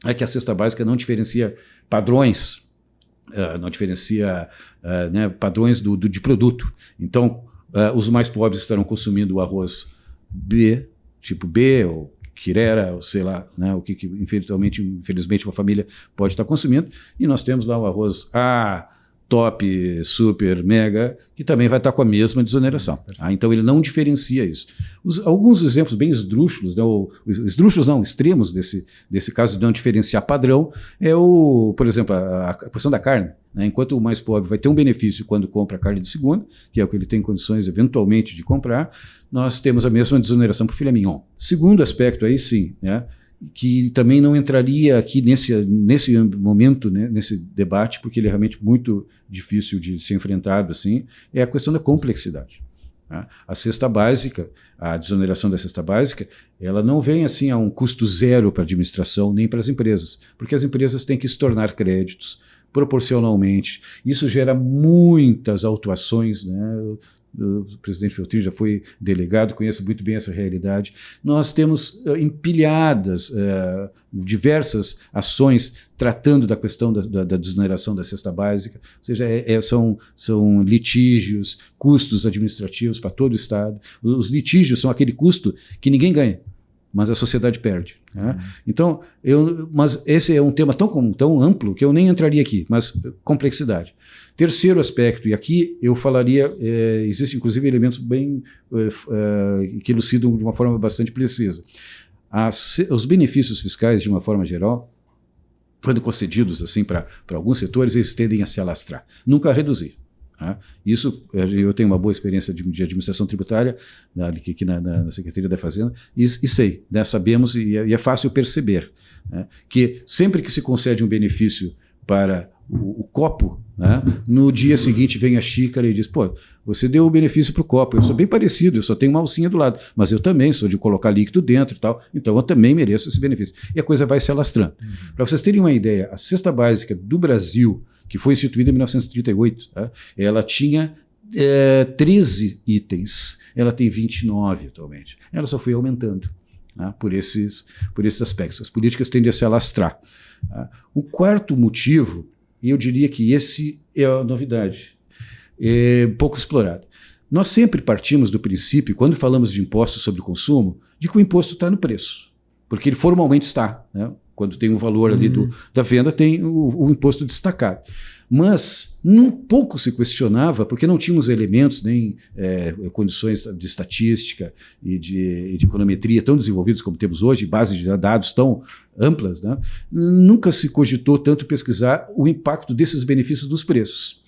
é que a cesta básica não diferencia padrões, não diferencia padrões de produto. Então, os mais pobres estarão consumindo o arroz B, tipo B, ou quirera, ou sei lá, né, o que infelizmente uma família pode estar consumindo, e nós temos lá o arroz A, top, super, mega, que também vai estar com a mesma desoneração. Então ele não diferencia isso. Alguns exemplos bem esdrúxulos, né, extremos desse caso de não diferenciar padrão, por exemplo, a questão da carne. Né, enquanto o mais pobre vai ter um benefício quando compra carne de segunda, que é o que ele tem condições eventualmente de comprar, nós temos a mesma desoneração para o filé mignon. Segundo aspecto aí sim, né, que também não entraria aqui nesse momento, né, nesse debate, porque ele é realmente muito difícil de ser enfrentado, assim, é a questão da complexidade. Tá? A cesta básica, a desoneração da cesta básica, ela não vem assim a um custo zero para a administração nem para as empresas, porque as empresas têm que se tornar créditos proporcionalmente. Isso gera muitas autuações, né? O presidente Feltrin já foi delegado, conhece muito bem essa realidade. Nós temos empilhadas diversas ações tratando da questão da desoneração da cesta básica, ou seja, são litígios, custos administrativos para todo o Estado. Os litígios são aquele custo que ninguém ganha, mas a sociedade perde. Né? Então, mas esse é um tema tão amplo que eu nem entraria aqui, mas complexidade. Terceiro aspecto, e aqui eu falaria, existem inclusive elementos bem que elucidam de uma forma bastante precisa. Os benefícios fiscais, de uma forma geral, quando concedidos assim para alguns setores, eles tendem a se alastrar, nunca a reduzir. Tá? Isso, eu tenho uma boa experiência de administração tributária aqui na Secretaria da Fazenda e sei, né, sabemos e é fácil perceber, né, que sempre que se concede um benefício para o copo né? No dia seguinte vem a xícara e diz, pô, você deu o benefício para o copo, eu sou bem parecido, eu só tenho uma alcinha do lado, mas eu também sou de colocar líquido dentro e tal, então eu também mereço esse benefício. E a coisa vai se alastrando. Para vocês terem uma ideia, a cesta básica do Brasil, que foi instituída em 1938, tá? Ela tinha 13 itens, ela tem 29 atualmente. Ela só foi aumentando, tá? Por esses aspectos. As políticas tendem a se alastrar. Tá? O quarto motivo, eu diria que esse é a novidade, pouco explorado. Nós sempre partimos do princípio, quando falamos de impostos sobre o consumo, de que o imposto está no preço, porque ele formalmente está, né? Quando tem o valor ali da venda, tem o imposto destacado. Mas pouco se questionava, porque não tínhamos elementos nem condições de estatística e de econometria tão desenvolvidos como temos hoje, bases de dados tão amplas, né? Nunca se cogitou tanto pesquisar o impacto desses benefícios nos preços.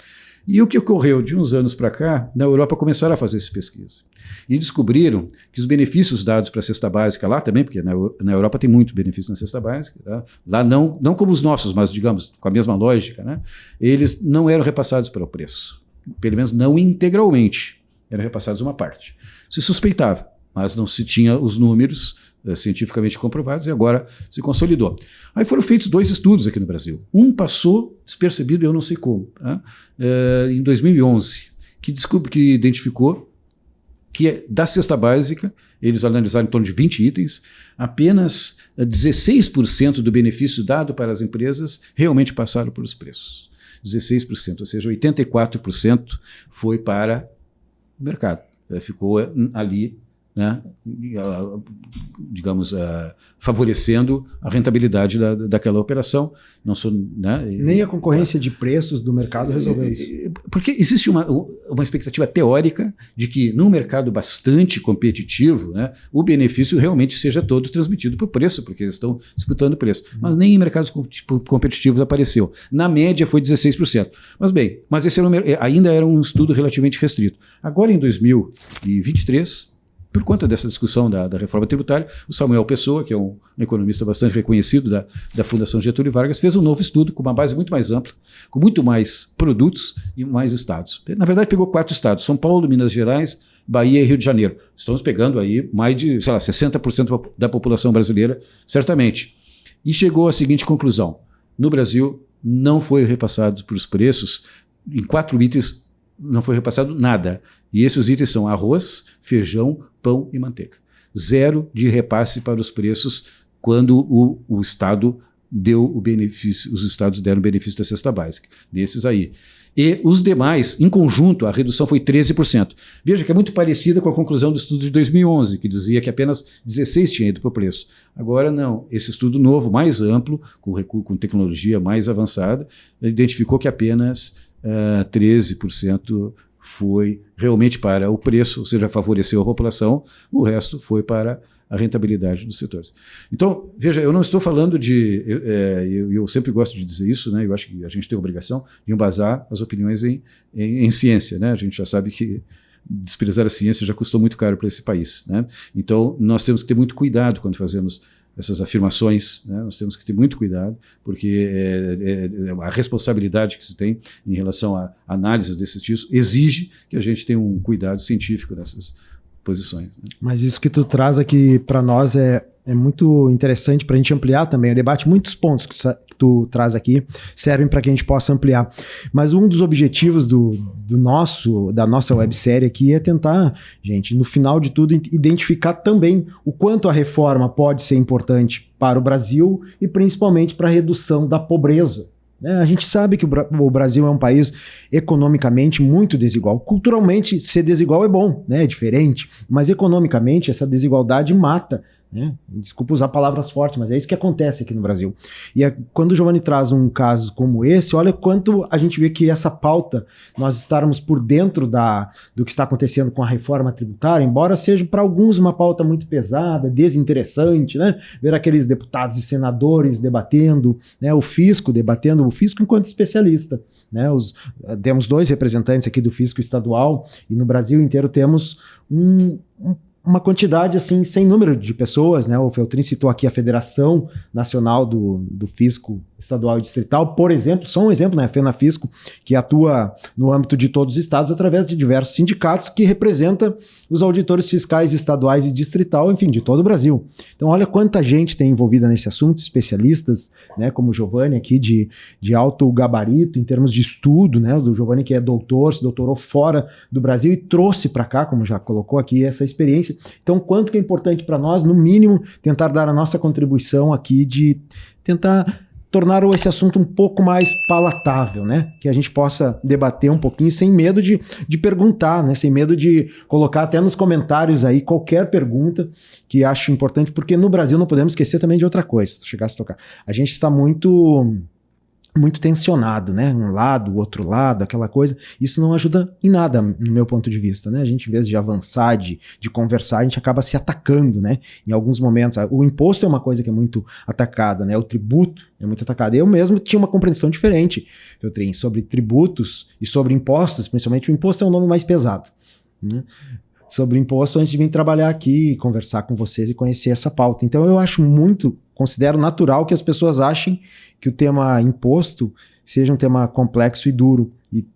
E o que ocorreu de uns anos para cá, na Europa começaram a fazer essa pesquisa. E descobriram que os benefícios dados para a cesta básica lá também, porque na Europa tem muito benefício na cesta básica, tá? Lá não como os nossos, mas digamos com a mesma lógica, né? Eles não eram repassados para o preço, pelo menos não integralmente, eram repassados uma parte. Se suspeitava, mas não se tinha os números cientificamente comprovados e agora se consolidou. Aí foram feitos 2 estudos aqui no Brasil. Um passou despercebido, eu não sei como, tá? Em 2011, que identificou que da cesta básica, eles analisaram em torno de 20 itens, apenas 16% do benefício dado para as empresas realmente passaram pelos preços. 16%, ou seja, 84% foi para o mercado. Ficou ali, né, digamos, favorecendo a rentabilidade daquela operação. Não sou, né, nem a concorrência de preços do mercado resolveu isso. Porque existe uma expectativa teórica de que num mercado bastante competitivo, né, o benefício realmente seja todo transmitido por preço, porque eles estão disputando o preço. Mas nem em mercados competitivos apareceu. Na média foi 16%. Mas bem, esse ainda era um estudo relativamente restrito. Agora em 2023, por conta dessa discussão da reforma tributária, o Samuel Pessoa, que é um economista bastante reconhecido da Fundação Getúlio Vargas, fez um novo estudo com uma base muito mais ampla, com muito mais produtos e mais estados. Na verdade, pegou 4 estados, São Paulo, Minas Gerais, Bahia e Rio de Janeiro. Estamos pegando aí mais de, 60% da população brasileira, certamente. E chegou à seguinte conclusão: no Brasil não foi repassado para os preços, em 4 itens não foi repassado nada. E esses itens são arroz, feijão, pão e manteiga. 0 de repasse para os preços quando o Estado deu o benefício, os estados deram o benefício da cesta básica. Desses aí. E os demais, em conjunto, a redução foi 13%. Veja que é muito parecida com a conclusão do estudo de 2011, que dizia que apenas 16% tinha ido para o preço. Agora não, esse estudo novo, mais amplo, com tecnologia mais avançada, identificou que apenas 13% foi realmente para o preço, ou seja, favoreceu a população, o resto foi para a rentabilidade dos setores. Então, veja, eu não estou falando de... Eu sempre gosto de dizer isso, né? Eu acho que a gente tem a obrigação de embasar as opiniões em ciência, né? A gente já sabe que desprezar a ciência já custou muito caro para esse país, né? Então, nós temos que ter muito cuidado quando fazemos essas afirmações, né? Nós temos que ter muito cuidado, porque a responsabilidade que se tem em relação à análise desses títulos exige que a gente tenha um cuidado científico nessas posições, né? Mas isso que tu traz aqui para nós é muito interessante para a gente ampliar também o debate. Muitos pontos que tu traz aqui servem para que a gente possa ampliar. Mas um dos objetivos da nossa websérie aqui é tentar, gente, no final de tudo, identificar também o quanto a reforma pode ser importante para o Brasil e principalmente para a redução da pobreza. A gente sabe que o Brasil é um país economicamente muito desigual. Culturalmente, ser desigual é bom, né? É diferente, mas economicamente essa desigualdade mata, né? Desculpa usar palavras fortes, mas é isso que acontece aqui no Brasil. E quando o Giovanni traz um caso como esse, olha quanto a gente vê que essa pauta, nós estarmos por dentro do que está acontecendo com a reforma tributária, embora seja para alguns uma pauta muito pesada, desinteressante, né? Ver aqueles deputados e senadores debatendo, né? O fisco enquanto especialista, né? Temos 2 representantes aqui do fisco estadual e no Brasil inteiro temos uma quantidade assim sem número de pessoas, né? O Feltrin citou aqui a Federação Nacional do Fisco estadual e distrital, por exemplo, só um exemplo, né, a FENAFISCO, que atua no âmbito de todos os estados através de diversos sindicatos que representam os auditores fiscais estaduais e distrital, enfim, de todo o Brasil. Então, olha quanta gente tem envolvida nesse assunto, especialistas, né, como o Giovanni aqui, de alto gabarito em termos de estudo, né, o Giovanni que é doutor, se doutorou fora do Brasil e trouxe para cá, como já colocou aqui, essa experiência. Então, quanto que é importante para nós, no mínimo, tentar dar a nossa contribuição aqui de tentar tornar esse assunto um pouco mais palatável, né? Que a gente possa debater um pouquinho sem medo de perguntar, né? Sem medo de colocar até nos comentários aí qualquer pergunta que acho importante, porque no Brasil não podemos esquecer também de outra coisa, se chegasse a tocar. A gente está muito tensionado, né? Um lado, o outro lado, aquela coisa. Isso não ajuda em nada, no meu ponto de vista, né? A gente, em vez de avançar, de conversar, a gente acaba se atacando, né? Em alguns momentos. O imposto é uma coisa que é muito atacada, né? O tributo é muito atacado. Eu mesmo tinha uma compreensão diferente, Feltrin, sobre tributos e sobre impostos, principalmente o imposto é um nome mais pesado, né? Sobre imposto, antes de vir trabalhar aqui, conversar com vocês e conhecer essa pauta. Então eu considero natural que as pessoas achem que o tema imposto seja um tema complexo e duro.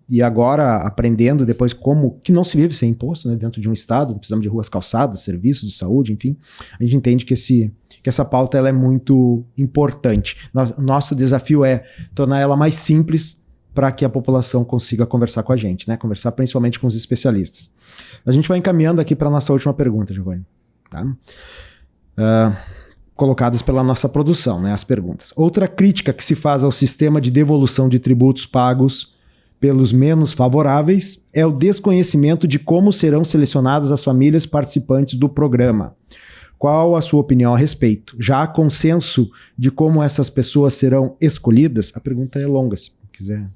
E agora, aprendendo depois que não se vive sem imposto, né, dentro de um estado, precisamos de ruas calçadas, serviços de saúde, enfim, a gente entende que essa pauta ela é muito importante. Nosso desafio é tornar ela mais simples para que a população consiga conversar com a gente, né? Conversar principalmente com os especialistas. A gente vai encaminhando aqui para a nossa última pergunta, Giovanni. Tá? Colocadas pela nossa produção, né, as perguntas. Outra crítica que se faz ao sistema de devolução de tributos pagos pelos menos favoráveis é o desconhecimento de como serão selecionadas as famílias participantes do programa. Qual a sua opinião a respeito? Já há consenso de como essas pessoas serão escolhidas? A pergunta é longa, se quiser.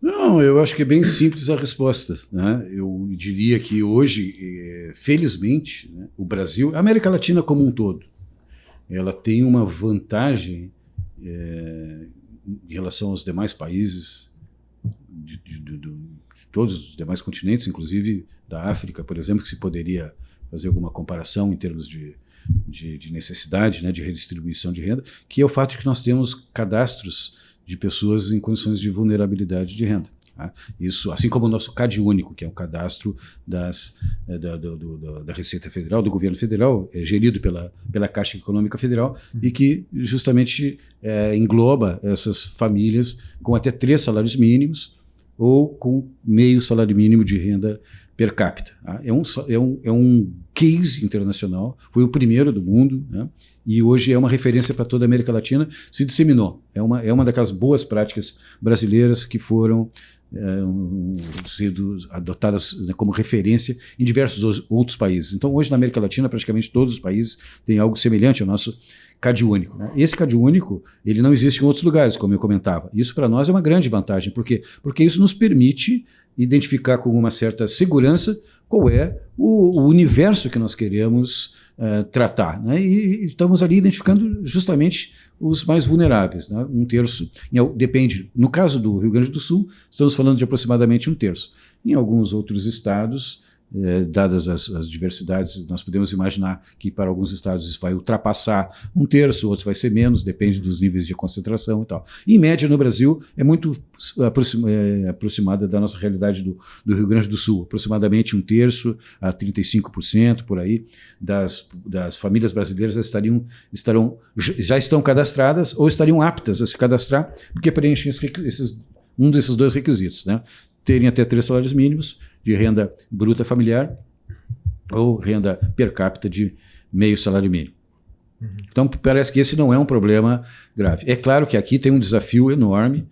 Não, eu acho que é bem simples a resposta, né? Eu diria que hoje, felizmente, né, o Brasil, a América Latina como um todo, ela tem uma vantagem em relação aos demais países, de todos os demais continentes, inclusive da África, por exemplo, que se poderia fazer alguma comparação em termos de necessidade, né, de redistribuição de renda, que é o fato de que nós temos cadastros de pessoas em condições de vulnerabilidade de renda. Tá? Isso, assim como o nosso CAD único, que é um cadastro da Receita Federal, do governo federal, gerido pela Caixa Econômica Federal, e que justamente engloba essas famílias com até 3 salários mínimos ou com meio salário mínimo de renda per capita. Tá? É um case internacional, foi o primeiro do mundo, né? E hoje é uma referência para toda a América Latina, se disseminou. É uma daquelas boas práticas brasileiras que foram sido adotadas, né, como referência em diversos outros países. Então, hoje na América Latina, praticamente todos os países têm algo semelhante ao nosso CAD único. Né? Esse CAD único, ele não existe em outros lugares, como eu comentava. Isso para nós é uma grande vantagem. Por quê? Porque isso nos permite identificar com uma certa segurança qual é o universo que nós queremos tratar. Né? E estamos ali identificando justamente os mais vulneráveis, né? 1/3. Depende. No caso do Rio Grande do Sul, estamos falando de aproximadamente 1/3. Em alguns outros estados, dadas as diversidades, nós podemos imaginar que para alguns estados isso vai ultrapassar 1/3, outros vai ser menos, depende dos níveis de concentração e tal. Em média, no Brasil, é muito aproximada da nossa realidade do Rio Grande do Sul. Aproximadamente 1/3 a 35% por aí das famílias brasileiras já estão cadastradas ou estariam aptas a se cadastrar, porque preenchem um desses 2 requisitos, né? Terem até 3 salários mínimos de renda bruta familiar ou renda per capita de meio salário mínimo. Então, parece que esse não é um problema grave. É claro que aqui tem um desafio enorme,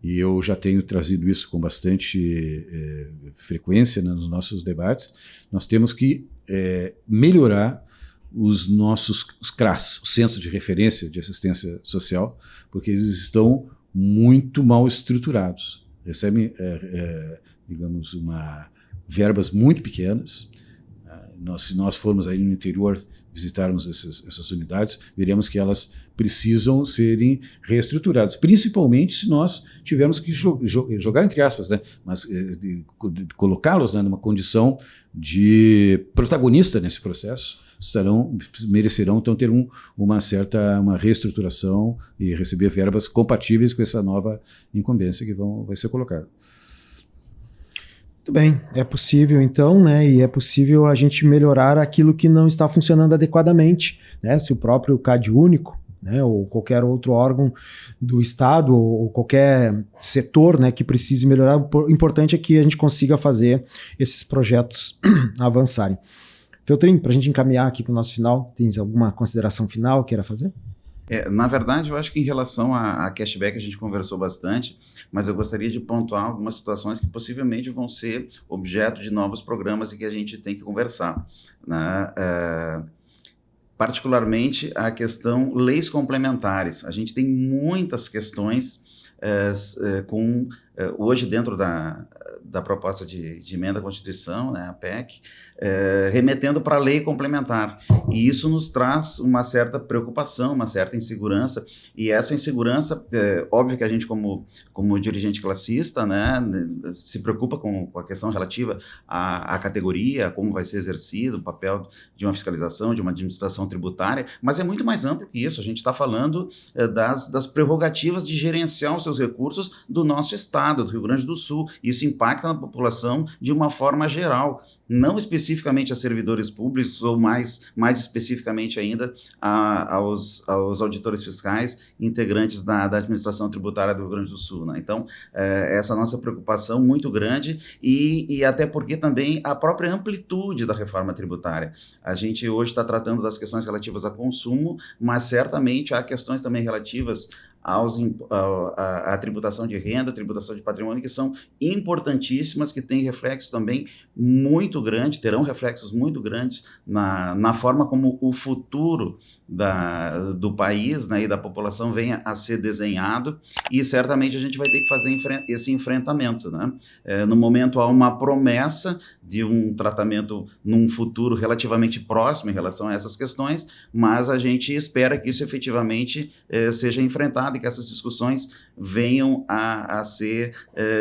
e eu já tenho trazido isso com bastante frequência, né, nos nossos debates. Nós temos que melhorar os nossos CRAS, os Centros de Referência de Assistência Social, porque eles estão muito mal estruturados. Recebem, digamos, verbas muito pequenas. Se nós formos aí no interior visitarmos essas unidades, veremos que elas precisam serem reestruturadas, principalmente se nós tivermos que jogar entre aspas, né, mas colocá-los, né, numa condição de protagonista nesse processo, merecerão então ter uma reestruturação e receber verbas compatíveis com essa nova incumbência que vai ser colocada. Muito bem, é possível então, né, e é possível a gente melhorar aquilo que não está funcionando adequadamente, né, se o próprio CadÚnico, né, ou qualquer outro órgão do Estado, ou qualquer setor, né, que precise melhorar, o importante é que a gente consiga fazer esses projetos avançarem. Feltrin, para a gente encaminhar aqui para o nosso final, tens alguma consideração final que queira fazer? Na verdade, eu acho que em relação a cashback a gente conversou bastante, mas eu gostaria de pontuar algumas situações que possivelmente vão ser objeto de novos programas e que a gente tem que conversar, né? Particularmente a questão leis complementares. A gente tem muitas questões hoje dentro da proposta de emenda à Constituição, né, a PEC, remetendo para a lei complementar. E isso nos traz uma certa preocupação, uma certa insegurança. E essa insegurança, óbvio que a gente, como dirigente classista, né, se preocupa com a questão relativa à categoria, como vai ser exercido o papel de uma fiscalização, de uma administração tributária, mas é muito mais amplo que isso. A gente está falando das prerrogativas de gerenciar os seus recursos do nosso Estado, do Rio Grande do Sul. Isso impacta na população de uma forma geral, não especificamente a servidores públicos ou mais especificamente ainda aos auditores fiscais integrantes da administração tributária do Rio Grande do Sul, né? Então, essa nossa preocupação muito grande e até porque também a própria amplitude da reforma tributária. A gente hoje está tratando das questões relativas a consumo, mas certamente há questões também relativas à tributação de renda, tributação de patrimônio, que são importantíssimas, que têm reflexos também muito grandes, terão reflexos muito grandes na forma como o futuro do país, né, e da população venha a ser desenhado, e certamente a gente vai ter que fazer esse enfrentamento, né? No momento há uma promessa de um tratamento num futuro relativamente próximo em relação a essas questões, mas a gente espera que isso efetivamente seja enfrentado e que essas discussões venham a ser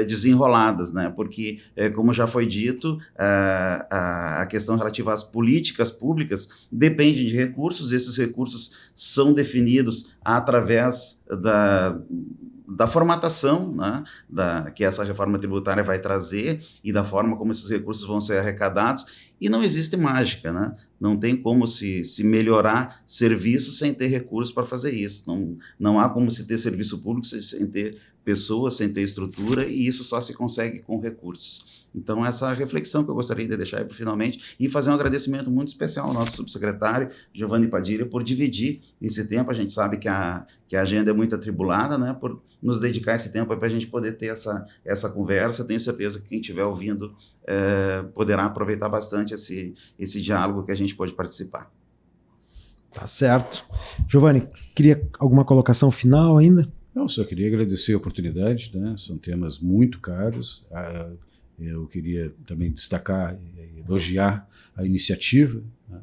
desenroladas, né? Porque, como já foi dito, a questão relativa às políticas públicas depende de recursos. Esses recursos são definidos através da formatação, né, que essa reforma tributária vai trazer e da forma como esses recursos vão ser arrecadados, e não existe mágica, né? Não tem como se melhorar serviço sem ter recursos para fazer isso, não há como se ter serviço público sem ter pessoas, sem ter estrutura, e isso só se consegue com recursos. Então, essa reflexão que eu gostaria de deixar aí finalmente, e fazer um agradecimento muito especial ao nosso subsecretário, Giovanni Padilha, por dividir esse tempo. A gente sabe que a agenda é muito atribulada, né, por nos dedicar esse tempo para a gente poder ter essa conversa. Tenho certeza que quem estiver ouvindo poderá aproveitar bastante esse diálogo que a gente pode participar. Tá certo. Giovanni, queria alguma colocação final ainda? Não, só queria agradecer a oportunidade, né? São temas muito caros. Eu queria também destacar e elogiar a iniciativa, né,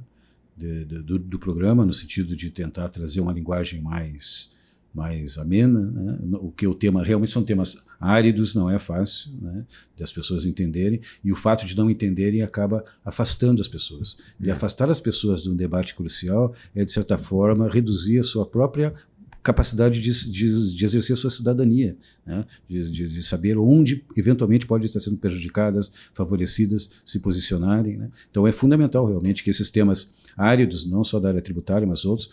do programa, no sentido de tentar trazer uma linguagem mais amena, né? O tema realmente são temas áridos, não é fácil, né, das pessoas entenderem, e o fato de não entenderem acaba afastando as pessoas. E afastar as pessoas de um debate crucial é, de certa forma, reduzir a sua própria capacidade de exercer a sua cidadania, né? de saber onde eventualmente podem estar sendo prejudicadas, favorecidas, se posicionarem, né? Então é fundamental realmente que esses temas áridos, não só da área tributária, mas outros,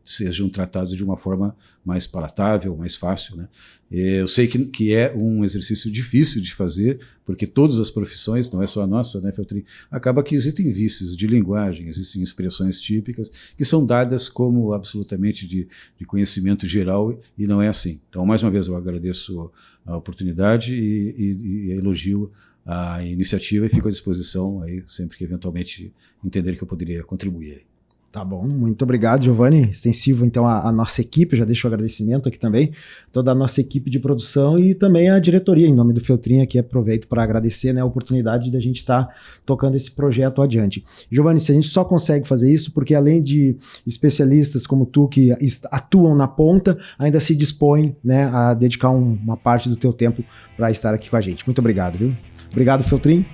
sejam tratados de uma forma mais palatável, mais fácil, né? Eu sei que é um exercício difícil de fazer, porque todas as profissões, não é só a nossa, né, Feltrin, acaba que existem vícios de linguagem, existem expressões típicas que são dadas como absolutamente de conhecimento geral, e não é assim. Então, mais uma vez, eu agradeço a oportunidade e elogio a iniciativa, e fico à disposição aí sempre que eventualmente entender que eu poderia contribuir. Tá bom, muito obrigado, Giovanni. Extensivo, então, a nossa equipe, já deixo o agradecimento aqui também, toda a nossa equipe de produção e também a diretoria, em nome do Feltrin, aqui aproveito para agradecer, né, a oportunidade de a gente estar tocando esse projeto adiante. Giovanni, se a gente só consegue fazer isso porque, além de especialistas como tu, que atuam na ponta, ainda se dispõem, né, a dedicar uma parte do teu tempo para estar aqui com a gente. Muito obrigado, viu? Obrigado, Feltrin.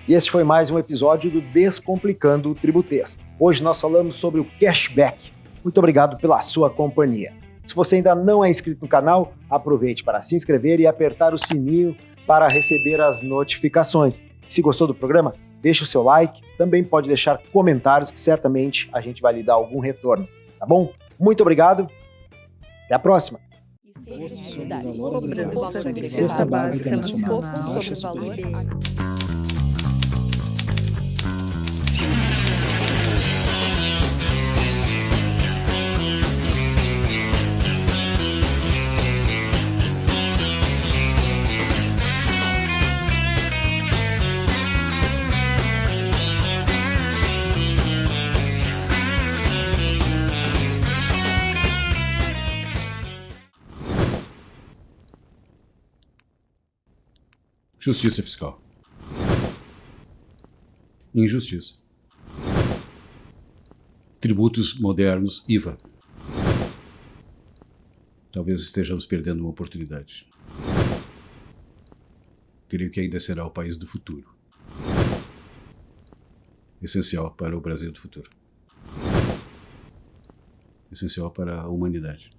E esse foi mais um episódio do Descomplicando o Tributês. Hoje nós falamos sobre o cashback. Muito obrigado pela sua companhia. Se você ainda não é inscrito no canal, aproveite para se inscrever e apertar o sininho para receber as notificações. Se gostou do programa, deixa o seu like, também pode deixar comentários que certamente a gente vai lhe dar algum retorno, tá bom? Muito obrigado, até a próxima! Cesta básica nacional, sobre valor. Justiça fiscal. Injustiça. Tributos modernos, IVA. Talvez estejamos perdendo uma oportunidade. Creio que ainda será o país do futuro. Essencial para o Brasil do futuro. Essencial para a humanidade.